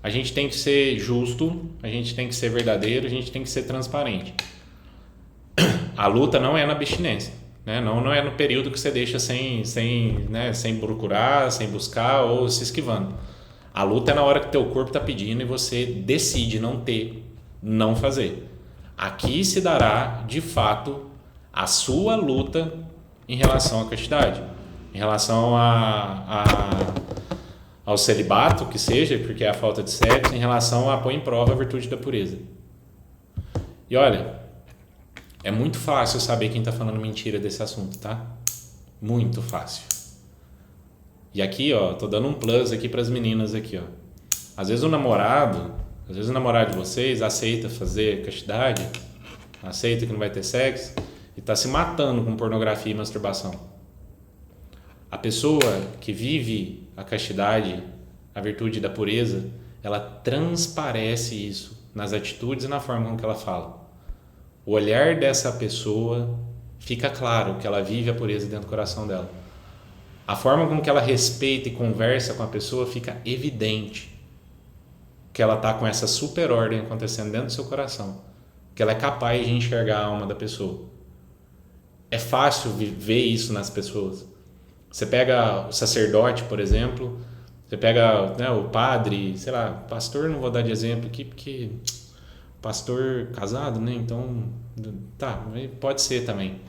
S4: a gente tem que ser justo, a gente tem que ser verdadeiro, a gente tem que ser transparente. A luta não é na abstinência, né? Não é no período que você deixa sem procurar, sem buscar ou se esquivando. A luta é na hora que teu corpo está pedindo e você decide não fazer. Aqui se dará, de fato, a sua luta em relação à castidade, em relação ao celibato, que seja, porque é a falta de sexo, em relação a pôr em prova a virtude da pureza. E olha, é muito fácil saber quem está falando mentira desse assunto, tá? Muito fácil. E aqui, ó, tô dando um plus aqui para as meninas aqui, ó. Às vezes o namorado de vocês aceita fazer castidade, aceita que não vai ter sexo e está se matando com pornografia e masturbação. A pessoa que vive a castidade, a virtude da pureza, ela transparece isso nas atitudes e na forma com que ela fala. O olhar dessa pessoa fica claro que ela vive a pureza dentro do coração dela. A forma com que ela respeita e conversa com a pessoa fica evidente que ela está com essa super ordem acontecendo dentro do seu coração, que ela é capaz de enxergar a alma da pessoa. É fácil ver isso nas pessoas. Você pega o sacerdote, por exemplo, você pega, né, o padre, sei lá, pastor, não vou dar de exemplo aqui, porque pastor casado, né, então, tá, pode ser também.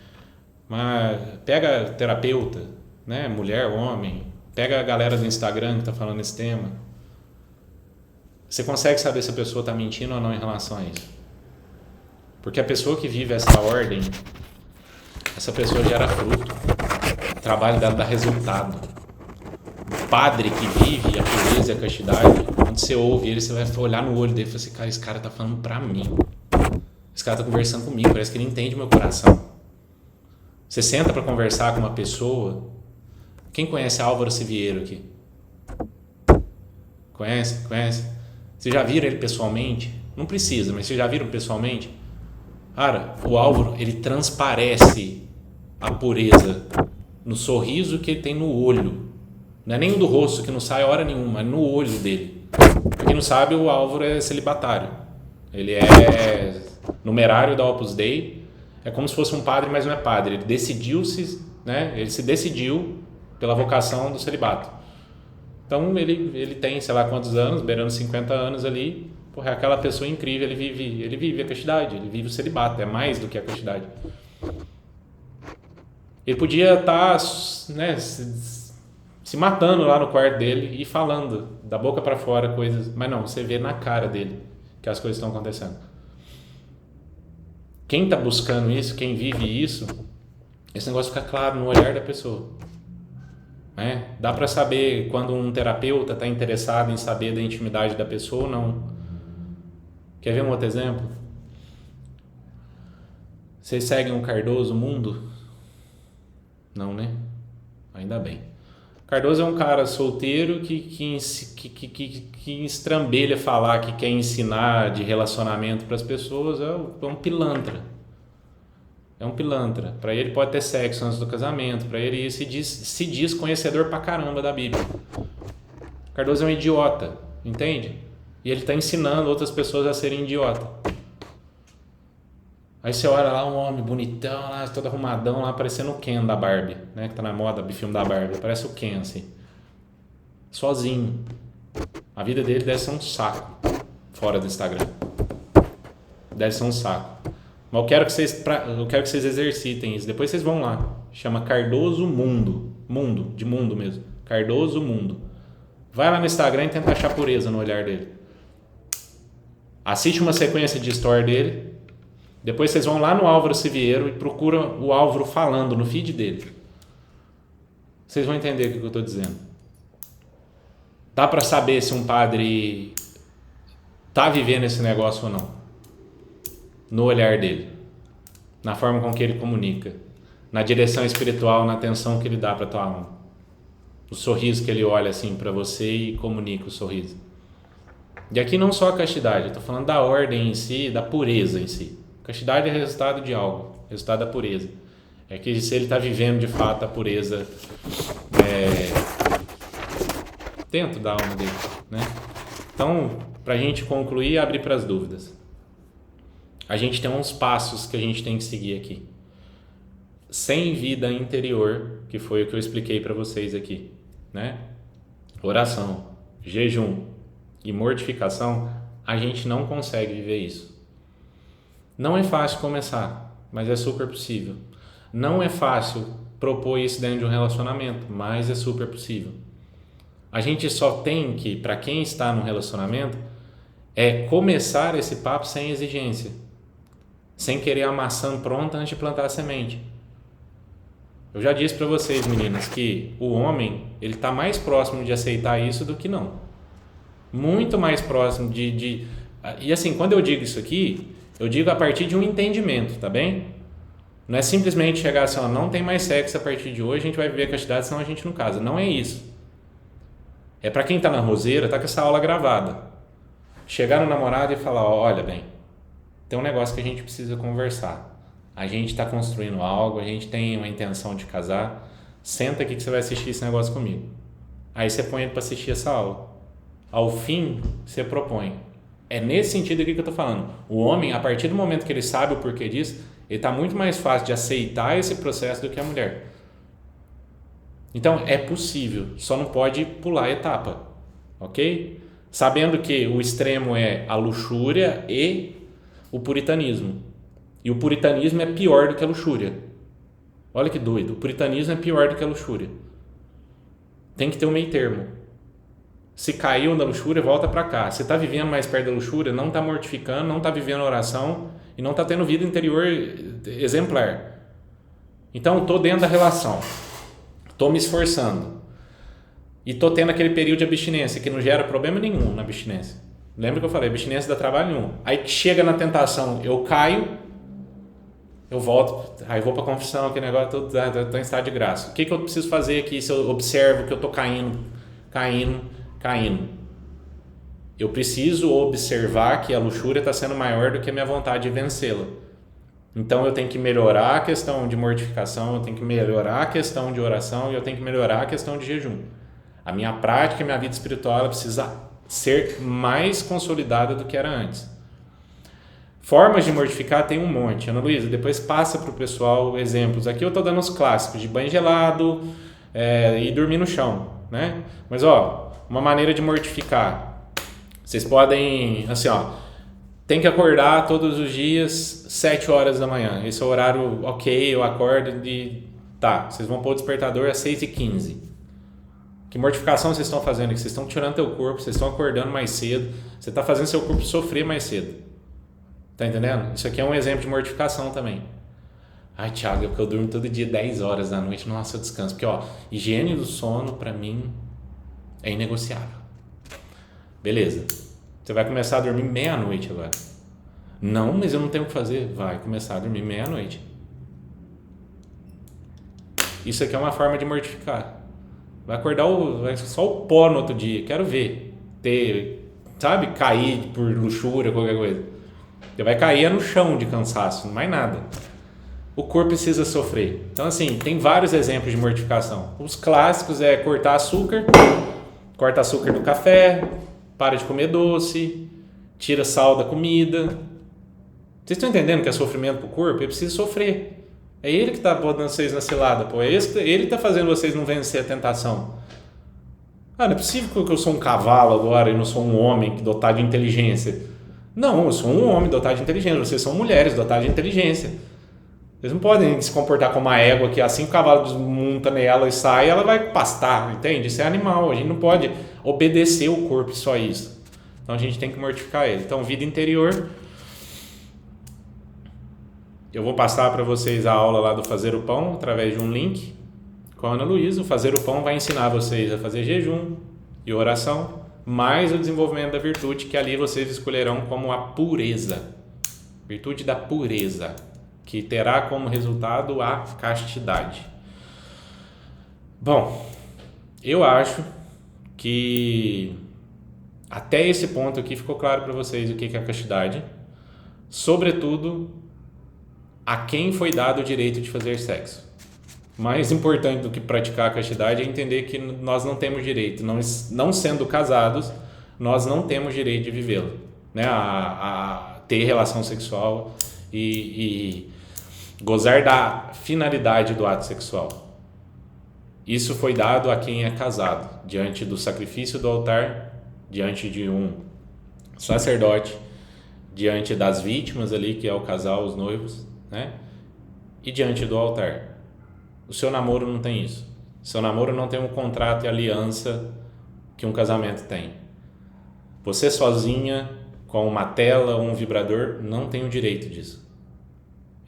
S4: Mas pega terapeuta, né, mulher, homem, pega a galera do Instagram que está falando esse tema. Você consegue saber se a pessoa está mentindo ou não em relação a isso. Porque a pessoa que vive essa ordem, essa pessoa gera fruto. O trabalho dela dá resultado. O padre que vive a pureza e a castidade, quando você ouve ele, você vai olhar no olho dele e falar assim, cara, esse cara está falando para mim. Esse cara está conversando comigo, parece que ele entende meu coração. Você senta para conversar com uma pessoa. Quem conhece Álvaro Siviero aqui? Conhece? Vocês já viram ele pessoalmente? Não precisa, mas vocês já viram pessoalmente? Cara, o Álvaro, ele transparece a pureza no sorriso que ele tem no olho. Não é nem do rosto, que não sai hora nenhuma, é no olho dele. Pra quem não sabe, o Álvaro é celibatário. Ele é numerário da Opus Dei. É como se fosse um padre, mas não é padre. Ele ele se decidiu pela vocação do celibato. Então ele tem, sei lá quantos anos, beirando 50 anos ali, porra, é aquela pessoa incrível, ele vive a castidade, ele vive o celibato, é mais do que a castidade. Ele podia estar, né, se matando lá no quarto dele e falando da boca para fora coisas, mas não, você vê na cara dele que as coisas estão acontecendo. Quem está buscando isso, quem vive isso, esse negócio fica claro no olhar da pessoa. Né? Dá para saber quando um terapeuta está interessado em saber da intimidade da pessoa ou não. Quer ver um outro exemplo? Vocês seguem o Cardoso Mundo? Não, né? Ainda bem. Cardoso é um cara solteiro que estrambelha falar que quer ensinar de relacionamento para as pessoas, é um pilantra. É um pilantra. Para ele pode ter sexo antes do casamento, para ele se diz conhecedor pra caramba da Bíblia. Cardoso é um idiota, entende? E ele está ensinando outras pessoas a serem idiota. Aí você olha lá um homem bonitão, lá, todo arrumadão, lá parecendo o Ken da Barbie, né? Que tá na moda, o filme da Barbie. Parece o Ken, assim. Sozinho. A vida dele deve ser um saco fora do Instagram. Deve ser um saco. Mas eu quero que vocês exercitem isso. Depois vocês vão lá. Chama Cardoso Mundo. Mundo, de mundo mesmo. Cardoso Mundo. Vai lá no Instagram e tenta achar pureza no olhar dele. Assiste uma sequência de story dele. Depois vocês vão lá no Álvaro Siviero e procuram o Álvaro falando no feed dele. Vocês vão entender o que eu estou dizendo. Dá para saber se um padre está vivendo esse negócio ou não. No olhar dele. Na forma com que ele comunica. Na direção espiritual, na atenção que ele dá para tua alma. O sorriso que ele olha assim para você e comunica o sorriso. E aqui não só a castidade, eu estou falando da ordem em si, da pureza em si. Castidade é resultado de algo, resultado da pureza. É que se ele está vivendo de fato a pureza dentro da alma dele, né? Então, para a gente concluir e abrir para as dúvidas, a gente tem uns passos que a gente tem que seguir aqui. Sem vida interior, que foi o que eu expliquei para vocês aqui, né? Oração, jejum e mortificação, a gente não consegue viver isso. Não é fácil começar, mas é super possível. Não é fácil propor isso dentro de um relacionamento, mas é super possível. A gente só tem que, para quem está no relacionamento, começar esse papo sem exigência, sem querer a maçã pronta antes de plantar a semente. Eu já disse para vocês, meninas, que o homem ele está mais próximo de aceitar isso do que não. Muito mais próximo de... E assim, quando eu digo isso aqui, eu digo a partir de um entendimento, tá bem? Não é simplesmente chegar assim, ó, não tem mais sexo a partir de hoje, a gente vai viver a castidade, senão a gente não casa. Não é isso. É para quem está na roseira, tá com essa aula gravada. Chegar no namorado e falar, ó, olha bem, tem um negócio que a gente precisa conversar. A gente está construindo algo, a gente tem uma intenção de casar. Senta aqui que você vai assistir esse negócio comigo. Aí você põe ele para assistir essa aula. Ao fim, você propõe. É nesse sentido aqui que eu estou falando. O homem, a partir do momento que ele sabe o porquê disso, ele está muito mais fácil de aceitar esse processo do que a mulher. Então, é possível, só não pode pular a etapa, ok? Sabendo que o extremo é a luxúria e o puritanismo. E o puritanismo é pior do que a luxúria. Olha que doido, o puritanismo é pior do que a luxúria. Tem que ter um meio termo. Se caiu na luxúria, volta para cá. Se está vivendo mais perto da luxúria, não está mortificando, não está vivendo oração e não está tendo vida interior exemplar. Então, estou dentro da relação, estou me esforçando e estou tendo aquele período de abstinência que não gera problema nenhum na abstinência. Lembra que eu falei, abstinência dá trabalho nenhum. Aí chega na tentação, eu caio, eu volto, aí vou para a confissão, aquele negócio, estou em estado de graça. O que eu preciso fazer aqui se eu observo que eu estou caindo? Eu preciso observar que a luxúria está sendo maior do que a minha vontade de vencê-la. Então eu tenho que melhorar a questão de mortificação, eu tenho que melhorar a questão de oração e eu tenho que melhorar a questão de jejum. A minha prática, a minha vida espiritual, ela precisa ser mais consolidada do que era antes. Formas de mortificar tem um monte. Ana Luísa, depois passa para o pessoal exemplos. Aqui eu estou dando os clássicos de banho gelado e dormir no chão, né? Mas uma maneira de mortificar. Vocês podem, assim, tem que acordar todos os dias 7 horas da manhã. Esse é o horário, ok, eu acordo vocês vão pôr o despertador às 6h15. Que mortificação vocês estão fazendo aqui? Vocês estão tirando teu corpo, vocês estão acordando mais cedo, você está fazendo seu corpo sofrer mais cedo. Tá entendendo? Isso aqui é um exemplo de mortificação também. Ai, Thiago, é porque eu durmo todo dia 10 horas da noite. Nossa, eu descanso. Porque, ó, higiene do sono, pra mim, é inegociável. Beleza. Você vai começar a dormir meia-noite agora. Não, mas eu não tenho o que fazer. Vai começar a dormir meia-noite. Isso aqui é uma forma de mortificar. Vai acordar só o pó no outro dia. Quero ver. Sabe? Cair por luxúria, qualquer coisa. Você vai cair no chão de cansaço, mais nada. O corpo precisa sofrer. Então, assim, tem vários exemplos de mortificação. Os clássicos é cortar açúcar. Corta açúcar do café. Para de comer doce. Tira sal da comida. Vocês estão entendendo que é sofrimento para o corpo? Ele precisa sofrer. É ele que está botando vocês na cilada, pô. É ele que está fazendo vocês não vencer a tentação. Ah, não é possível que eu sou um cavalo agora e não sou um homem dotado de inteligência. Não, eu sou um homem dotado de inteligência. Vocês são mulheres dotadas de inteligência. Vocês não podem se comportar como uma égua que assim que o cavalo desmonta nela e sai, ela vai pastar, entende? Isso é animal. A gente não pode obedecer o corpo só isso. Então a gente tem que mortificar ele. Então, vida interior. Eu vou passar para vocês a aula lá do Fazer o Pão, através de um link com a Ana Luísa. O Fazer o Pão vai ensinar vocês a fazer jejum e oração, mais o desenvolvimento da virtude, que ali vocês escolherão como a pureza. Virtude da pureza, que terá como resultado a castidade. Bom, eu acho que até esse ponto aqui ficou claro para vocês o que é a castidade. Sobretudo, a quem foi dado o direito de fazer sexo. Mais importante do que praticar a castidade é entender que nós não temos direito, não sendo casados, nós não temos direito de vivê-lo, né? A ter relação sexual e gozar da finalidade do ato sexual. Isso foi dado a quem é casado, diante do sacrifício do altar, diante de um sacerdote, diante das vítimas ali, que é o casal, os noivos, né? E diante do altar. O seu namoro não tem isso. O seu namoro não tem um contrato e aliança que um casamento tem. Você sozinha, com uma tela ou um vibrador, não tem o direito disso.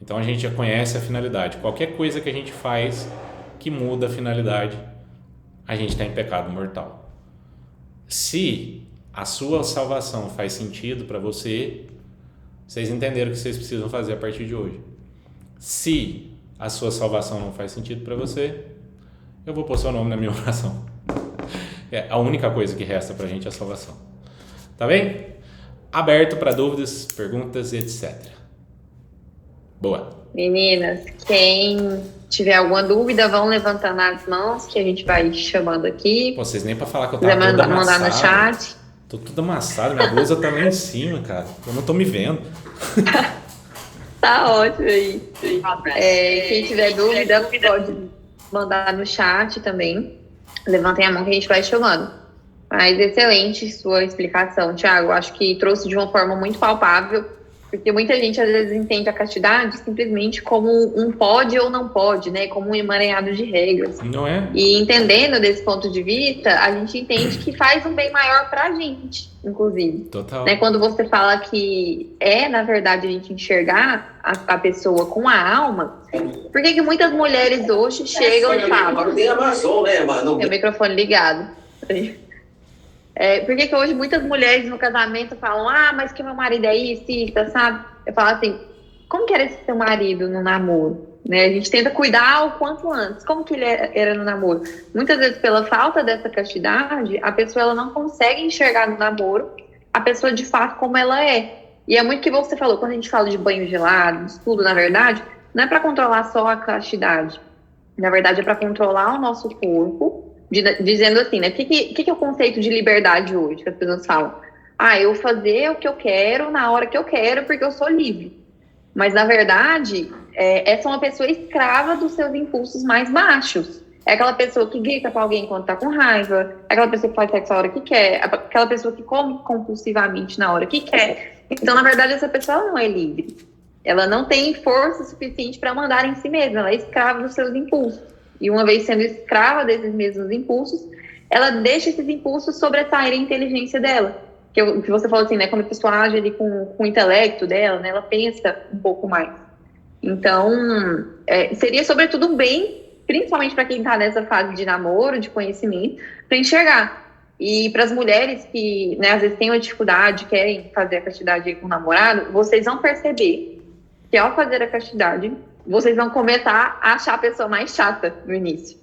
S4: Então a gente já conhece a finalidade. Qualquer coisa que a gente faz que muda a finalidade, a gente está em pecado mortal. Se a sua salvação faz sentido para você, vocês entenderam o que vocês precisam fazer a partir de hoje. Se a sua salvação não faz sentido para você, eu vou pôr seu nome na minha oração. É a única coisa que resta para a gente é a salvação. Tá bem? Aberto para dúvidas, perguntas, etc. Boa.
S1: Meninas, quem tiver alguma dúvida, vão levantando as mãos que a gente vai chamando aqui.
S4: Pô, vocês nem para falar que eu
S1: tava
S4: toda
S1: mandar no chat.
S4: Tô tudo amassado, minha blusa tá lá em cima, cara. Eu não tô me vendo.
S1: Tá ótimo aí. Quem tiver dúvida, pode mandar no chat também. Levantem a mão que a gente vai chamando. Mas excelente sua explicação, Thiago. Acho que trouxe de uma forma muito palpável, porque muita gente às vezes entende a castidade simplesmente como um pode ou não pode, né? Como um emaranhado de regras.
S4: Não é?
S1: E entendendo desse ponto de vista, a gente entende que faz um bem maior pra gente, inclusive.
S4: Total.
S1: Né? Quando você fala que na verdade, a gente enxergar a pessoa com a alma, por que muitas mulheres hoje chegam e falam...
S5: Tem Amazon, né, mano?
S1: Tem o microfone ligado. Por que hoje muitas mulheres no casamento falam, mas que meu marido é isso, sabe? Eu falo assim, como que era esse seu marido no namoro? Né? A gente tenta cuidar o quanto antes. Como que ele era no namoro? Muitas vezes, pela falta dessa castidade, a pessoa ela não consegue enxergar no namoro a pessoa de fato como ela é. E é muito o que você falou, quando a gente fala de banho gelado, de tudo, na verdade, não é para controlar só a castidade. Na verdade, é para controlar o nosso corpo, dizendo assim, né? O que é o conceito de liberdade hoje, que as pessoas falam? Eu fazer o que eu quero na hora que eu quero, porque eu sou livre. Mas, na verdade, essa é uma pessoa escrava dos seus impulsos mais baixos. É aquela pessoa que grita pra alguém quando tá com raiva, é aquela pessoa que faz sexo a hora que quer, aquela pessoa que come compulsivamente na hora que quer. Então, na verdade, essa pessoa não é livre. Ela não tem força suficiente para mandar em si mesma, ela é escrava dos seus impulsos. E uma vez sendo escrava desses mesmos impulsos, ela deixa esses impulsos sobressair a inteligência dela. que você falou assim, né? Quando a pessoa age ali com o intelecto dela, né? Ela pensa um pouco mais. Então, seria sobretudo um bem, principalmente para quem está nessa fase de namoro, de conhecimento, para enxergar. E para as mulheres que, né, às vezes têm uma dificuldade, querem fazer a castidade com o namorado, vocês vão perceber que ao fazer a castidade, vocês vão começar a achar a pessoa mais chata no início.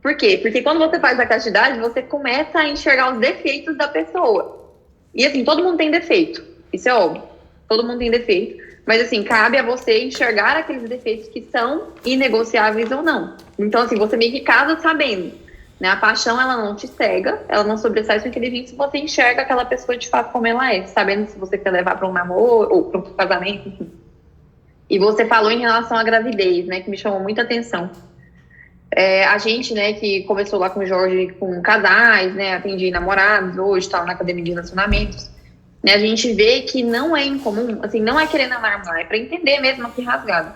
S1: Por quê? Porque quando você faz a castidade, você começa a enxergar os defeitos da pessoa. E assim, todo mundo tem defeito. Isso é óbvio. Todo mundo tem defeito. Mas assim, cabe a você enxergar aqueles defeitos que são inegociáveis ou não. Então assim, você meio que casa sabendo. Né? A paixão, ela não te cega, ela não sobressai sua inteligência se você enxerga aquela pessoa de fato como ela é. Sabendo se você quer levar para um namoro ou para um casamento, enfim. E você falou em relação à gravidez, né? Que me chamou muita atenção. A gente, né, que começou lá com o Jorge com casais, né, atendi namorados, hoje está na academia de relacionamentos, né, a gente vê que não é incomum, assim, não é querendo alarmar, é para entender mesmo aqui rasgado.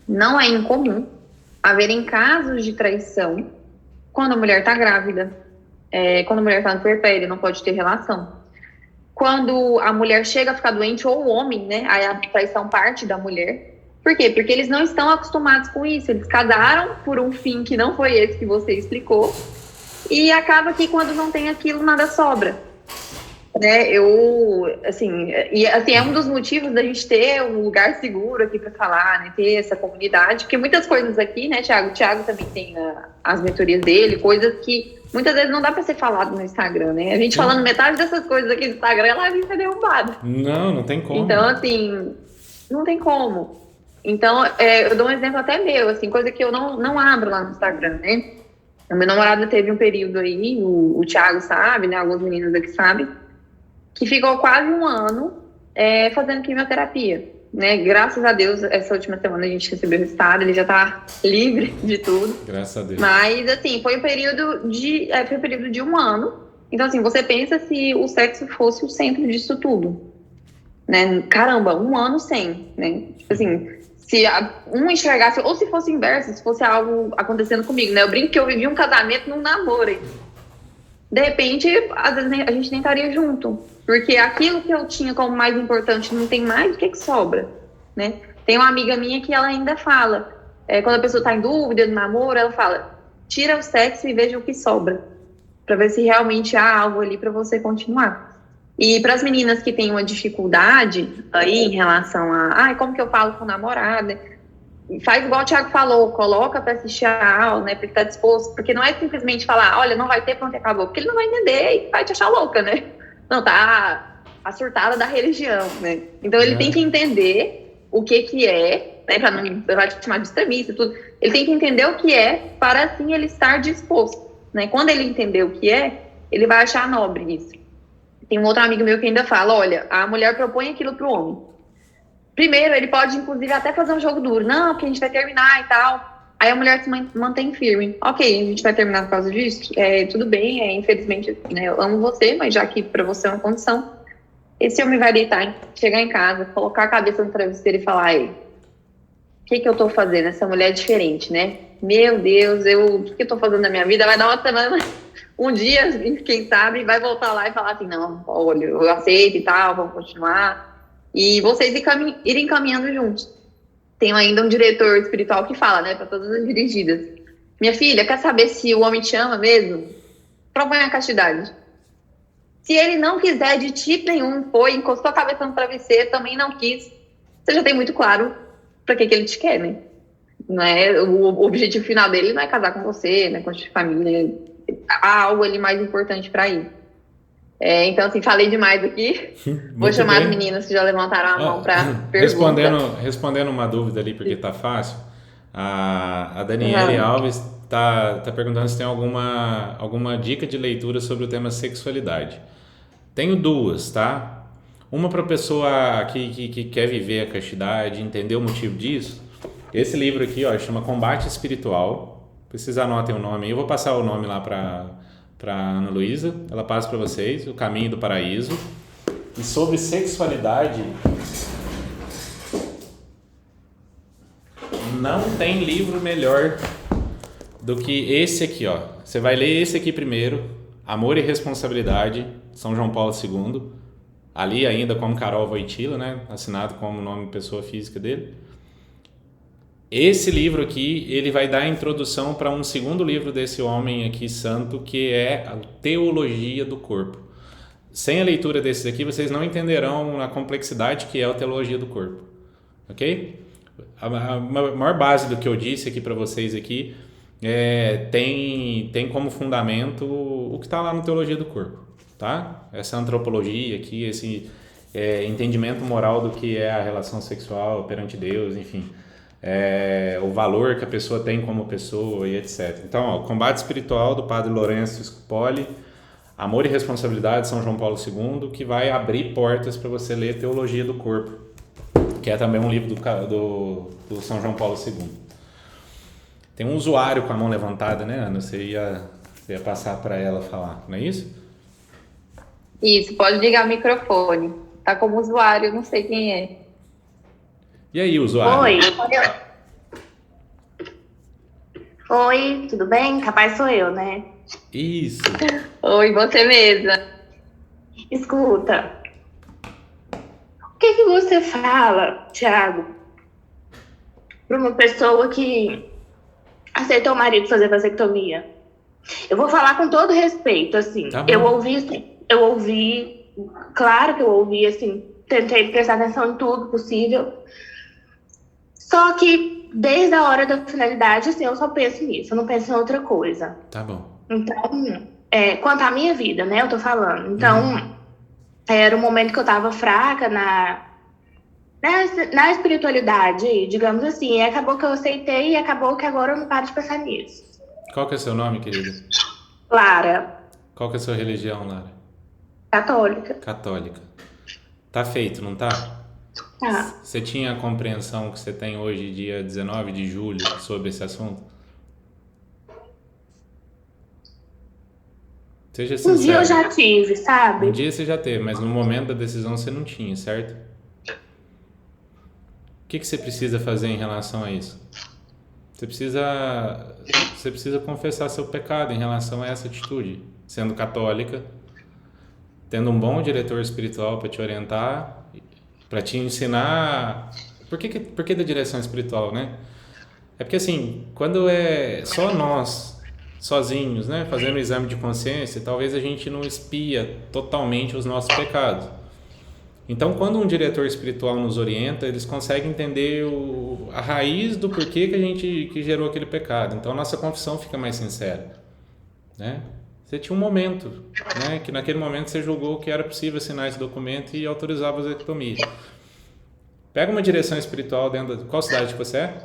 S1: Não é incomum haverem casos de traição quando a mulher está grávida, quando a mulher está no puerpério, não pode ter relação. Quando a mulher chega a ficar doente, ou o homem, né, aí a traição parte da mulher. Por quê? Porque eles não estão acostumados com isso. Eles casaram por um fim que não foi esse que você explicou. E acaba que quando não tem aquilo, nada sobra. Né? É um dos motivos da gente ter um lugar seguro aqui para falar, né? Ter essa comunidade. Porque muitas coisas aqui, né, Thiago? O Thiago também tem as mentorias dele, coisas que muitas vezes não dá para ser falado no Instagram, né? A gente falando metade dessas coisas aqui no Instagram, ela vai ser derrubada.
S4: Não tem como.
S1: Então, assim, não tem como. Então, eu dou um exemplo até meu, assim, coisa que eu não abro lá no Instagram, né? O meu namorado teve um período aí, o Thiago sabe, né? Alguns meninos aqui sabem, que ficou quase um ano fazendo quimioterapia, né? Graças a Deus, essa última semana a gente recebeu o resultado, ele já tá livre de tudo.
S4: Graças a Deus.
S1: Mas, assim, foi um período de um ano. Então, assim, você pensa se o sexo fosse o centro disso tudo, né? Caramba, um ano sem, né? Tipo assim, se um enxergasse, ou se fosse inverso, se fosse algo acontecendo comigo, né? Eu brinco que eu vivi um casamento num namoro aí. De repente, às vezes a gente nem estaria junto. Porque aquilo que eu tinha como mais importante não tem mais, o que sobra, né? Tem uma amiga minha que ela ainda fala, quando a pessoa está em dúvida no namoro, ela fala, tira o sexo e veja o que sobra, para ver se realmente há algo ali para você continuar. E para as meninas que têm uma dificuldade aí em relação a como que eu falo com o namorado, né? Faz igual o Thiago falou, coloca para assistir a aula, né, para ele estar disposto, porque não é simplesmente falar, olha, não vai ter, pronto, acabou, porque ele não vai entender e vai te achar louca, né? Não, tá a surtada da religião, né? Então ele tem que entender o que é, né, para não te chamar de extremista e tudo, ele tem que entender o que é para assim ele estar disposto, né? Quando ele entender o que é, ele vai achar nobre isso. Tem um outro amigo meu que ainda fala, olha, a mulher propõe aquilo pro homem. Primeiro, ele pode, inclusive, até fazer um jogo duro. Não, porque a gente vai terminar e tal. Aí a mulher se mantém firme. Ok, a gente vai terminar por causa disso? Tudo bem, infelizmente, né, eu amo você, mas já que pra você é uma condição, esse homem vai deitar, chegar em casa, colocar a cabeça no travesseiro e falar, o que eu tô fazendo? Essa mulher é diferente, né? Meu Deus, o que eu tô fazendo na minha vida? Vai dar uma semana, um dia, quem sabe, vai voltar lá e falar assim, não, olha, eu aceito e tal, vamos continuar. E vocês irem caminhando juntos. Tenho ainda um diretor espiritual que fala, né, para todas as dirigidas. Minha filha, quer saber se o homem te ama mesmo? Propõe a castidade. Se ele não quiser de tipo nenhum, encostou a cabeça no travesseiro, também não quis, você já tem muito claro para que ele te quer, né? Não é, o objetivo final dele não é casar com você, né, construir família. Há algo ali mais importante para ir. Então, assim, falei demais aqui. Vou chamar as meninas que já levantaram a mão para perguntar.
S4: Respondendo uma dúvida ali, porque tá fácil. A Daniele Alves tá perguntando se tem alguma dica de leitura sobre o tema sexualidade. Tenho duas, tá? Uma para pessoa que quer viver a castidade, entender o motivo disso. Esse livro aqui, ó, chama Combate Espiritual. Vocês anotem o nome aí. Eu vou passar o nome lá para Ana Luísa, ela passa para vocês, O Caminho do Paraíso. E sobre sexualidade, não tem livro melhor do que esse aqui, ó. Você vai ler esse aqui primeiro, Amor e Responsabilidade, São João Paulo II, ali ainda como Karol Wojtyla, né? Assinado como nome de pessoa física dele. Esse livro aqui, ele vai dar a introdução para um segundo livro desse homem aqui santo, que é a Teologia do Corpo. Sem a leitura desses aqui, vocês não entenderão a complexidade que é a Teologia do Corpo, ok? A maior base do que eu disse aqui para vocês aqui tem como fundamento o que está lá no Teologia do Corpo, tá? Essa antropologia aqui, esse entendimento moral do que é a relação sexual perante Deus, enfim. O valor que a pessoa tem como pessoa e etc. Então, ó, Combate Espiritual, do Padre Lourenço Scupoli, Amor e Responsabilidade, São João Paulo II, que vai abrir portas para você ler Teologia do Corpo, que é também um livro do São João Paulo II. Tem um usuário com a mão levantada, né, Ana? Você ia passar para ela falar, não é isso?
S1: Isso, pode ligar o microfone. Tá como usuário, não sei quem é.
S4: E aí, usuário?
S5: Oi. Oi, tudo bem? Capaz sou eu, né?
S4: Isso.
S1: Oi, você mesma.
S5: Escuta. O que você fala, Thiago, para uma pessoa que aceitou o marido fazer vasectomia? Eu vou falar com todo respeito, assim.
S4: Tá bom.
S5: Eu ouvi, claro que eu ouvi, assim, tentei prestar atenção em tudo possível. Só que desde a hora da finalidade, assim, eu só penso nisso, eu não penso em outra coisa.
S4: Tá bom.
S5: Então, quanto à minha vida, né, eu tô falando. Então, era um momento que eu tava fraca na espiritualidade, digamos assim. E acabou que eu aceitei e acabou que agora eu não paro de pensar nisso.
S4: Qual que é o seu nome, querida?
S5: Lara,
S4: Qual que é a sua religião, Lara?
S5: católica.
S4: Católica. Tá feito, não tá?
S5: Tá.
S4: Você tinha a compreensão que você tem hoje, dia 19 de julho, sobre esse assunto? Seja sincero.
S5: Um dia eu já tive, sabe?
S4: Um dia você já teve, mas no momento da decisão você não tinha, certo? O que você precisa fazer em relação a isso? Você precisa confessar seu pecado em relação a essa atitude. Sendo católica, tendo um bom diretor espiritual para te orientar, para te ensinar... Por que da direção espiritual, né? É porque assim, quando é só nós... sozinhos, né, fazendo o exame de consciência, talvez a gente não espia totalmente os nossos pecados. Então, quando um diretor espiritual nos orienta, eles conseguem entender a raiz do porquê que gerou aquele pecado. Então, a nossa confissão fica mais sincera, né? Você tinha um momento, né, que naquele momento você julgou que era possível assinar esse documento e autorizar a vasectomia. Pega uma direção espiritual dentro de... Qual cidade que você é?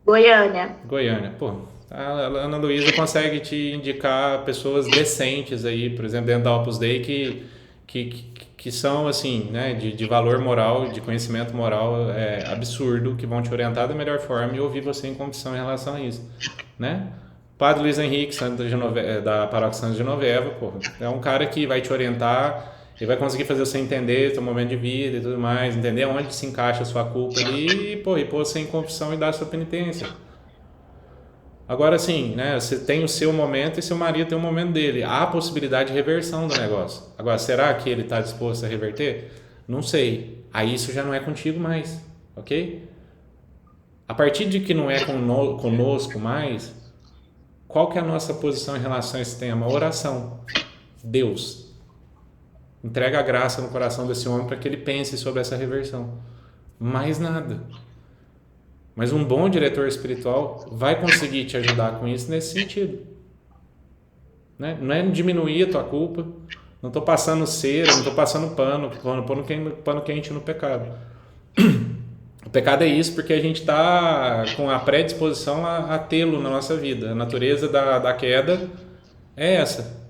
S5: Goiânia.
S4: Goiânia. Pô, a Ana Luísa consegue te indicar pessoas decentes aí, por exemplo, dentro da Opus Dei que são, assim, né, de valor moral, de conhecimento moral absurdo, que vão te orientar da melhor forma e ouvir você em confissão em relação a isso, né? Padre Luiz Henrique, da Paróquia Santa Genoveva, pô, é um cara que vai te orientar e vai conseguir fazer você entender seu momento de vida e tudo mais, entender onde se encaixa a sua culpa ali e pôr você em confissão e dar a sua penitência. Agora sim, né, você tem o seu momento e seu marido tem o momento dele. Há a possibilidade de reversão do negócio. Agora, será que ele está disposto a reverter? Não sei. Aí isso já não é contigo mais, ok? A partir de que não é conosco mais, qual que é a nossa posição em relação a esse tema? Oração. Deus. Entrega a graça no coração desse homem para que ele pense sobre essa reversão. Mais nada. Mas um bom diretor espiritual vai conseguir te ajudar com isso nesse sentido, né? Não é diminuir a tua culpa, não estou passando cera, não estou passando pano quente no pecado. O pecado é isso porque a gente está com a predisposição a tê-lo na nossa vida. A natureza da queda é essa.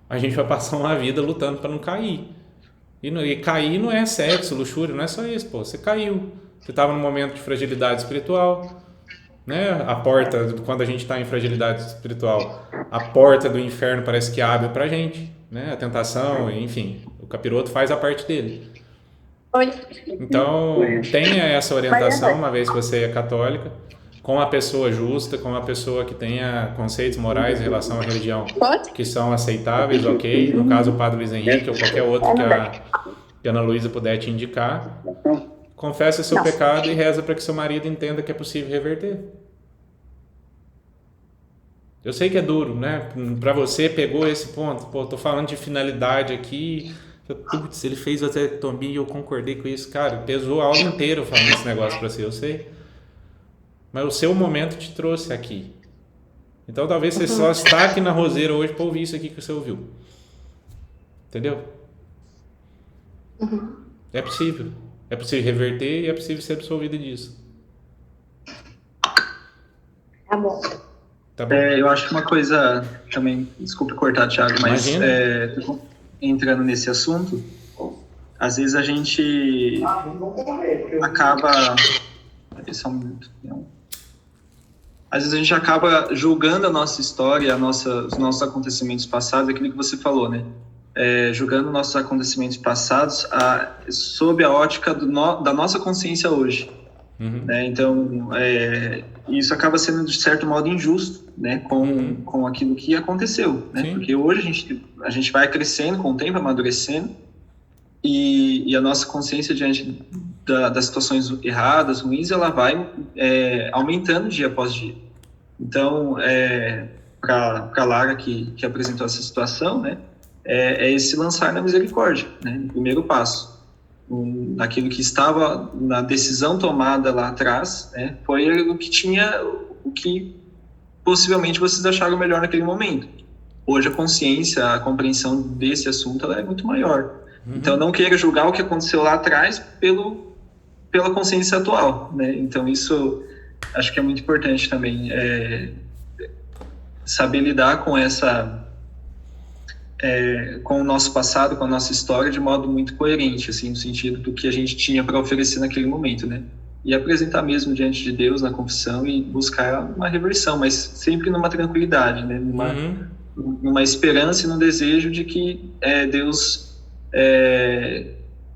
S4: A gente vai passar uma vida lutando para não cair. E cair não é sexo, luxúria, não é só isso, pô. Você caiu. Você estava num momento de fragilidade espiritual, né? A porta, quando a gente está em fragilidade espiritual, a porta do inferno parece que abre para a gente, né? A tentação, enfim, o capiroto faz a parte dele.
S5: Oi.
S4: Então, tenha essa orientação, uma vez que você é católica, com a pessoa justa, com a pessoa que tenha conceitos morais em relação à religião que são aceitáveis, ok? No caso, o Padre Luiz Henrique ou qualquer outro que a Ana Luísa puder te indicar. Confessa seu pecado e reza para que seu marido entenda que é possível reverter. Eu sei que é duro, né? Para você pegou esse ponto. Pô, tô falando de finalidade aqui. Putz, ele fez a vasectomia e eu concordei com isso. Cara, pesou a aula inteira falando esse negócio para você, eu sei. Mas o seu momento te trouxe aqui. Então talvez você só está aqui na Roseira hoje para ouvir isso aqui que você ouviu. Entendeu? É possível. É possível reverter e é possível ser absolvido disso.
S5: Tá bom.
S4: Tá bom?
S2: Eu acho que uma coisa também, desculpe cortar, Thiago, mas entrando nesse assunto, às vezes a gente acaba... Só um minuto. Às vezes a gente acaba julgando a nossa história, os nossos acontecimentos passados, aquilo que você falou, né? Julgando nossos acontecimentos passados sob a ótica da nossa consciência hoje. Né? Então, isso acaba sendo, de certo modo, injusto, né? Com aquilo que aconteceu. Né? Porque hoje a gente vai crescendo com o tempo, amadurecendo, e a nossa consciência diante das situações erradas, ruins, ela vai aumentando dia após dia. Então, para a Lara que apresentou essa situação, né? Esse lançar na misericórdia, né? O primeiro passo. Naquilo que estava na decisão tomada lá atrás, né? Foi o que possivelmente vocês acharam melhor naquele momento. Hoje a consciência, a compreensão desse assunto ela é muito maior. Então não queira julgar o que aconteceu lá atrás pela consciência atual, né? Então isso acho que é muito importante também, saber lidar com com o nosso passado, com a nossa história de modo muito coerente, assim, no sentido do que a gente tinha para oferecer naquele momento, né? E apresentar mesmo diante de Deus na confissão e buscar uma reversão, mas sempre numa tranquilidade, né? Numa esperança e num desejo de que Deus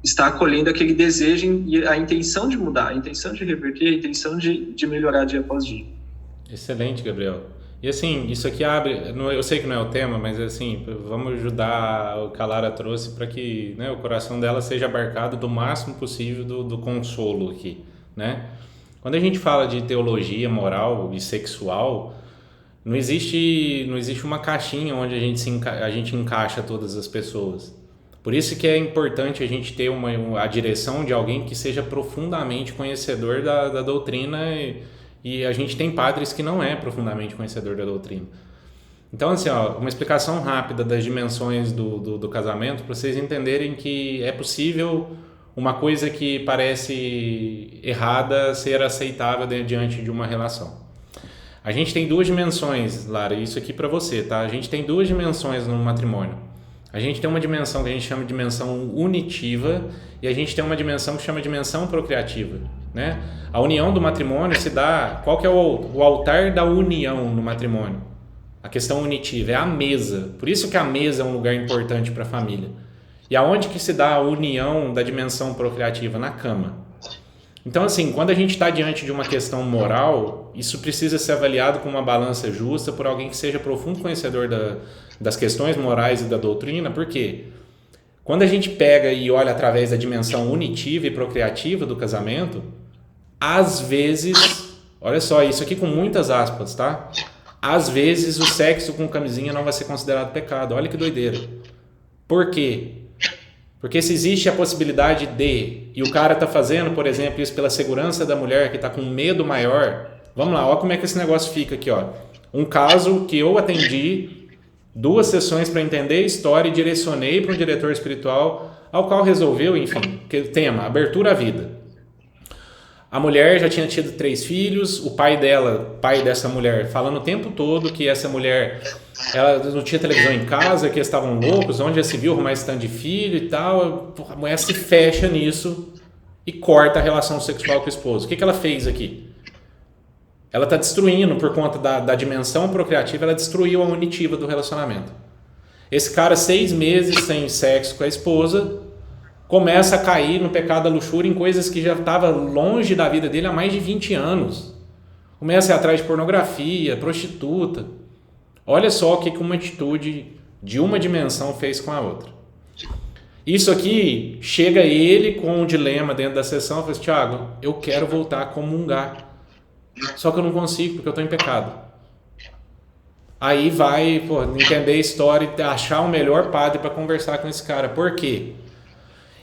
S2: está acolhendo aquele desejo e a intenção de mudar, a intenção de reverter, a intenção de melhorar dia após dia.
S4: Excelente, Gabriel. E assim, isso aqui abre, eu sei que não é o tema, mas assim, vamos ajudar o que a Lara trouxe para que, né, o coração dela seja abarcado do máximo possível do consolo aqui, né? Quando a gente fala de teologia moral e sexual, não existe uma caixinha onde a gente encaixa todas as pessoas. Por isso que é importante a gente ter a direção de alguém que seja profundamente conhecedor da doutrina e a gente tem padres que não é profundamente conhecedor da doutrina. Então, assim, uma explicação rápida das dimensões do casamento para vocês entenderem que é possível uma coisa que parece errada ser aceitável diante de uma relação. A gente tem duas dimensões, Lara, isso aqui para você, tá? A gente tem duas dimensões no matrimônio. A gente tem uma dimensão que a gente chama de dimensão unitiva e a gente tem uma dimensão que chama de dimensão procriativa, né? A união do matrimônio se dá... Qual que é o altar da união no matrimônio? A questão unitiva é a mesa. Por isso que a mesa é um lugar importante para a família. E aonde que se dá a união da dimensão procriativa? Na cama. Então, assim, quando a gente está diante de uma questão moral, isso precisa ser avaliado com uma balança justa por alguém que seja profundo conhecedor das questões morais e da doutrina. Por quê? Quando a gente pega e olha através da dimensão unitiva e procriativa do casamento, às vezes, olha só, isso aqui com muitas aspas, tá? Às vezes o sexo com camisinha não vai ser considerado pecado. Olha que doideira. Por quê? Porque se existe a possibilidade e o cara está fazendo, por exemplo, isso pela segurança da mulher que está com medo maior, vamos lá, olha como é que esse negócio fica aqui, ó. Um caso que eu atendi 2 sessões para entender a história e direcionei para um diretor espiritual, ao qual resolveu, enfim, que tema, abertura à vida. A mulher já tinha tido 3 filhos, o pai dessa mulher, falando o tempo todo que essa mulher, ela não tinha televisão em casa, que eles estavam loucos, onde já se viu arrumar esse tanto de filho e tal. A mulher se fecha nisso e corta a relação sexual com o esposo. O que ela fez aqui? Ela está destruindo, por conta da dimensão procriativa, ela destruiu a unitiva do relacionamento. Esse cara, 6 meses sem sexo com a esposa, começa a cair no pecado da luxúria em coisas que já estavam longe da vida dele há mais de 20 anos. Começa a ir atrás de pornografia, prostituta. Olha só o que uma atitude de uma dimensão fez com a outra. Isso aqui, chega ele com um dilema dentro da sessão, fala assim, Thiago, eu quero voltar a comungar. Só que eu não consigo, porque eu estou em pecado. Aí vai, entender a história e achar o melhor padre para conversar com esse cara. Por quê?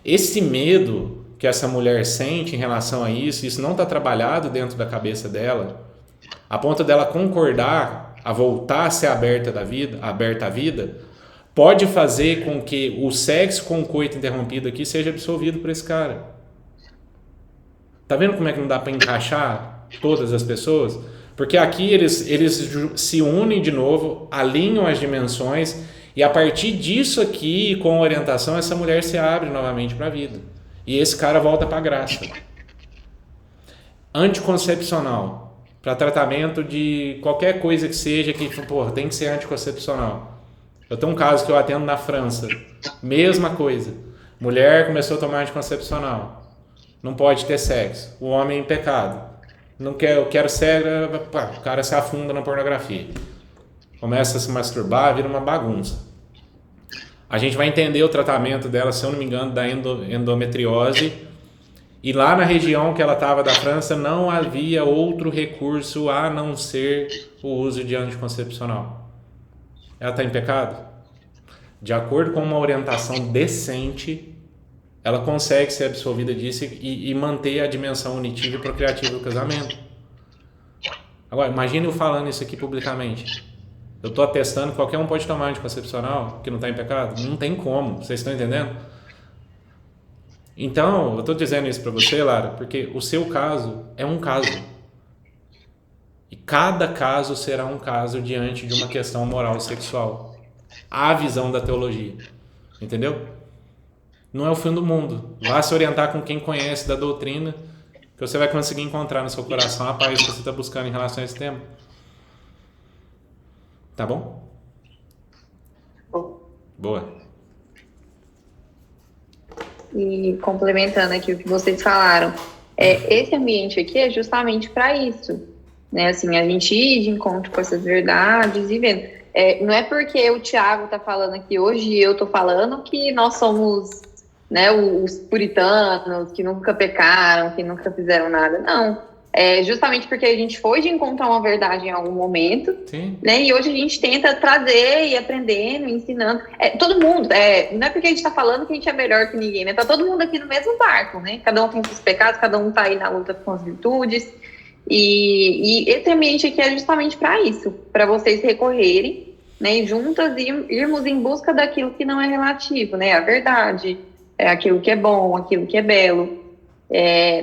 S4: Esse medo que essa mulher sente em relação a isso não está trabalhado dentro da cabeça dela, a ponto dela concordar a voltar a ser aberta à vida, pode fazer com que o sexo com o coito interrompido aqui seja absolvido por esse cara. Tá vendo como é que não dá para encaixar todas as pessoas? Porque aqui eles se unem de novo, alinham as dimensões e a partir disso aqui, com orientação, essa mulher se abre novamente para a vida. E esse cara volta para a graça. Anticoncepcional, para tratamento de qualquer coisa que seja que, tem que ser anticoncepcional. Eu tenho um caso que eu atendo na França, mesma coisa. Mulher começou a tomar anticoncepcional, não pode ter sexo, o homem em pecado. Não quer, eu quero sexo, o cara se afunda na pornografia. Começa a se masturbar, vira uma bagunça. A gente vai entender o tratamento dela, se eu não me engano, da endometriose. E lá na região que ela estava da França, não havia outro recurso a não ser o uso de anticoncepcional. Ela está em pecado? De acordo com uma orientação decente, ela consegue ser absolvida disso e manter a dimensão unitiva e procriativa do casamento. Agora, imagine eu falando isso aqui publicamente. Eu estou atestando que qualquer um pode tomar anticoncepcional que não está em pecado? Não tem como, vocês estão entendendo? Então, eu estou dizendo isso para você, Lara, porque o seu caso é um caso. E cada caso será um caso diante de uma questão moral sexual. A visão da teologia. Entendeu? Não é o fim do mundo. Vá se orientar com quem conhece da doutrina, que você vai conseguir encontrar no seu coração a paz que você está buscando em relação a esse tema. Tá bom? Boa.
S1: E complementando aqui o que vocês falaram, esse ambiente aqui é justamente para isso, né? Assim, a gente ir de encontro com essas verdades e vendo. Não é porque o Thiago está falando aqui hoje e eu estou falando que nós somos, né, os puritanos que nunca pecaram, que nunca fizeram nada. Não. É justamente porque a gente foi de encontrar uma verdade em algum momento,
S4: Sim.
S1: Né? E hoje a gente tenta trazer e aprendendo, ensinando. Todo mundo, não é porque a gente está falando que a gente é melhor que ninguém, né? Tá todo mundo aqui no mesmo barco, né? Cada um tem seus pecados, cada um tá aí na luta com as virtudes. E esse ambiente aqui é justamente para isso, para vocês recorrerem, né? E juntas irmos em busca daquilo que não é relativo, né? A verdade, aquilo que é bom, aquilo que é belo.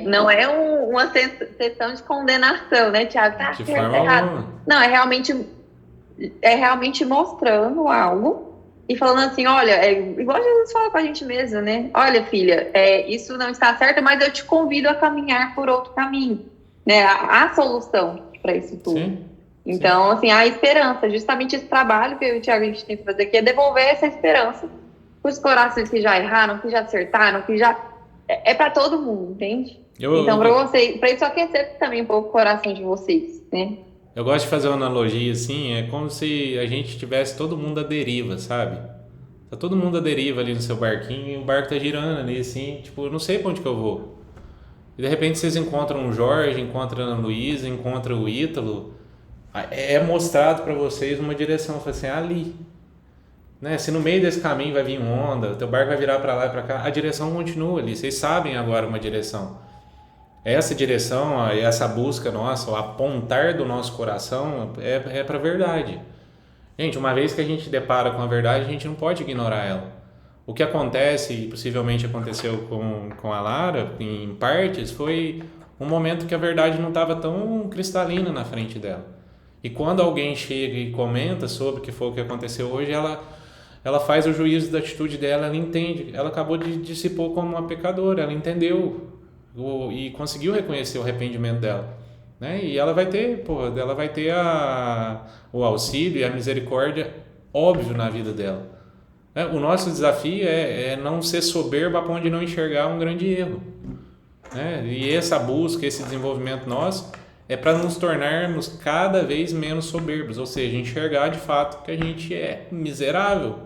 S1: Não é uma sessão de condenação, né, Thiago? Tá
S4: De
S1: certo,
S4: forma
S1: errado.
S4: alguma.
S1: Não, é realmente mostrando algo e falando assim, olha, igual Jesus fala com a gente mesmo, né? Olha, filha, isso não está certo, mas eu te convido a caminhar por outro caminho, né? Há solução para isso tudo.
S4: Sim.
S1: Então, assim, há esperança. Justamente esse trabalho que eu e o Thiago a gente tem que fazer aqui é devolver essa esperança para os corações que já erraram, que já acertaram, que já... É para todo mundo, entende? Então, para isso aquecer também um pouco o coração de vocês, né?
S4: Eu gosto de fazer uma analogia assim, é como se a gente tivesse todo mundo à deriva, sabe? Tá todo mundo à deriva ali no seu barquinho e o barco tá girando ali assim, tipo, eu não sei pra onde que eu vou. E de repente vocês encontram o Jorge, encontram a Luísa, encontram o Ítalo, é mostrado para vocês uma direção, assim, ali. Né? Se no meio desse caminho vai vir onda, o teu barco vai virar para lá e para cá, a direção continua ali, vocês sabem agora uma direção. Essa direção, essa busca nossa, o apontar do nosso coração é para a verdade. Gente, uma vez que a gente depara com a verdade, a gente não pode ignorar ela. O que acontece, e possivelmente aconteceu com a Lara, em partes, foi um momento que a verdade não estava tão cristalina na frente dela. E quando alguém chega e comenta sobre o que foi o que aconteceu hoje, ela faz o juízo da atitude dela, ela entende, ela acabou de se pôr como uma pecadora, ela entendeu e conseguiu reconhecer o arrependimento dela, né? E ela vai ter, o auxílio e a misericórdia óbvio na vida dela, né? O nosso desafio é não ser soberbo a ponto de não enxergar um grande erro, né? E essa busca, esse desenvolvimento nosso é para nos tornarmos cada vez menos soberbos, ou seja, enxergar de fato que a gente é miserável.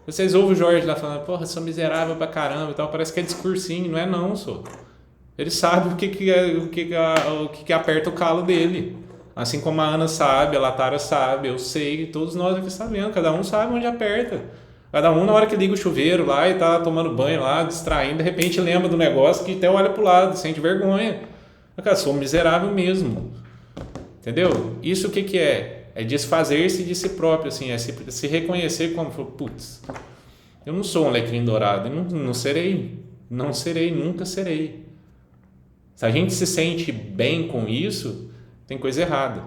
S4: Vocês ouvem o Jorge lá falando, porra, sou miserável pra caramba e tal, parece que é discursinho, não é não, sou. Ele sabe o que aperta o calo dele. Assim como a Ana sabe, a Latara sabe, eu sei, todos nós aqui sabemos, cada um sabe onde aperta. Cada um na hora que liga o chuveiro lá e tá tomando banho lá, distraindo, de repente lembra do negócio que até olha pro lado, sente vergonha. Cara, sou miserável mesmo. Entendeu? Isso o que é? É desfazer-se de si próprio, assim, é se reconhecer como, putz, eu não sou um alecrim dourado, não serei, nunca serei. Se a gente se sente bem com isso, tem coisa errada.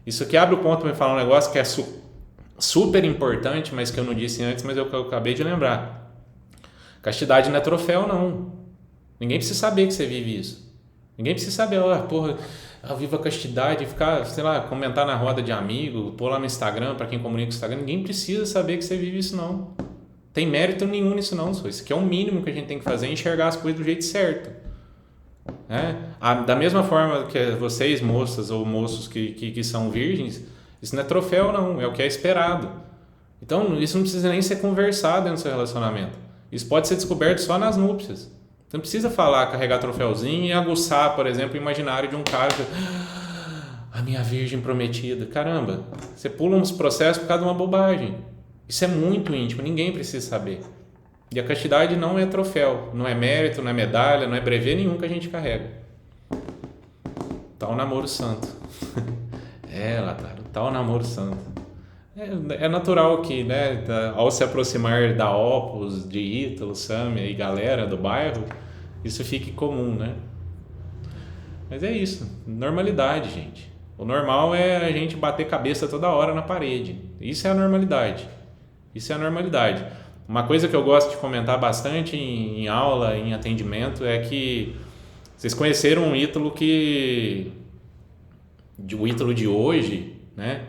S4: Isso aqui abre o ponto para me falar um negócio que é super importante, mas que eu não disse antes, mas eu acabei de lembrar. Castidade não é troféu, não. Ninguém precisa saber que você vive isso. Ninguém precisa saber, porra, eu vivo a castidade, ficar, sei lá, comentar na roda de amigo, pôr lá no Instagram, para quem comunica no Instagram. Ninguém precisa saber que você vive isso, não. Tem mérito nenhum nisso, não. Isso aqui é o mínimo que a gente tem que fazer, enxergar as coisas do jeito certo. Da mesma forma que vocês, moças ou moços que são virgens, isso não é troféu, não, é o que é esperado. Então, isso não precisa nem ser conversado dentro do seu relacionamento. Isso pode ser descoberto só nas núpcias. Você não precisa falar, carregar troféuzinho e aguçar, por exemplo, o imaginário de um cara que, a minha virgem prometida. Caramba, você pula uns processos por causa de uma bobagem. Isso é muito íntimo, ninguém precisa saber. E a castidade não é troféu, não é mérito, não é medalha, não é brevê nenhum que a gente carrega. Tá o namoro santo. Latara, tá o namoro santo. É natural que, né, ao se aproximar da Opus, de Ítalo, Sâmia e galera do bairro, isso fique comum, né? Mas é isso, normalidade, gente. O normal é a gente bater cabeça toda hora na parede. Isso é a normalidade. Isso é a normalidade. Uma coisa que eu gosto de comentar bastante em aula, em atendimento, é que vocês conheceram um Ítalo o Ítalo de hoje, né?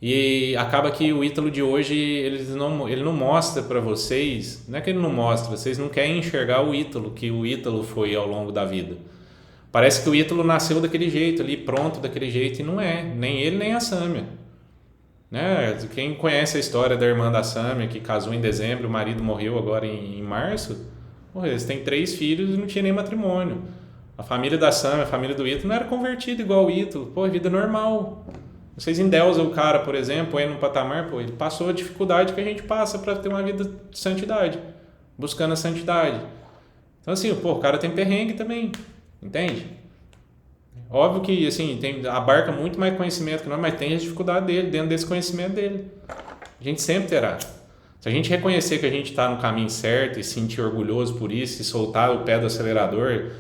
S4: E acaba que o Ítalo de hoje ele não mostra para vocês, não é que ele não mostra, vocês não querem enxergar o Ítalo que o Ítalo foi ao longo da vida. Parece que o Ítalo nasceu daquele jeito ali, pronto daquele jeito, e não é, nem ele nem a Sâmia. Né? Quem conhece a história da irmã da Sâmia, que casou em dezembro, o marido morreu agora em março, eles têm 3 filhos e não tinha nem matrimônio. A família da Sâmia, a família do Ítalo não era convertida igual o Ítalo, vida normal. Vocês endeusam o cara, por exemplo, aí num patamar, ele passou a dificuldade que a gente passa para ter uma vida de santidade, buscando a santidade. Então assim, o cara tem perrengue também, entende? Óbvio que assim, abarca muito mais conhecimento que nós, mas tem a dificuldade dele, dentro desse conhecimento dele. A gente sempre terá. Se a gente reconhecer que a gente está no caminho certo e se sentir orgulhoso por isso, e soltar o pé do acelerador,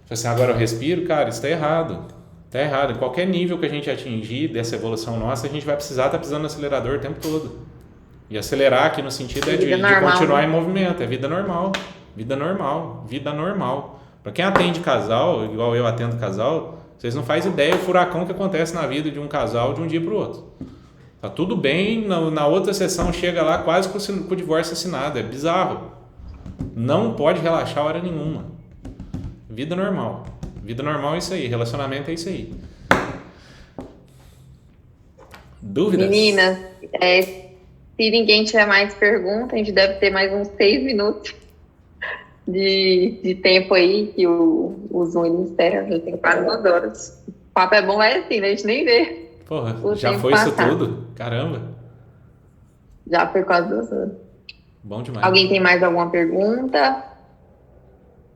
S4: assim, agora eu respiro, cara, isso está errado. Está errado. Em qualquer nível que a gente atingir dessa evolução nossa, a gente vai precisar estar pisando no acelerador o tempo todo. E acelerar aqui no sentido de continuar em movimento. É vida normal. Vida normal. Vida normal. Para quem atende casal, igual eu atendo casal, vocês não fazem ideia do furacão que acontece na vida de um casal de um dia para o outro. Tá tudo bem, na outra sessão chega lá quase com o divórcio assinado. É bizarro. Não pode relaxar hora nenhuma. Vida normal. Vida normal é isso aí, relacionamento é isso aí. Dúvidas?
S1: Meninas, se ninguém tiver mais perguntas, a gente deve ter mais uns 6 minutos de tempo aí, que o Zoom ele espera, já tem quase 2 horas. O papo é bom, é assim, né? A gente nem vê.
S4: Porra, já foi passar. Isso tudo? Caramba.
S1: Já foi quase 2 horas.
S4: Bom demais.
S1: Alguém tem mais alguma pergunta?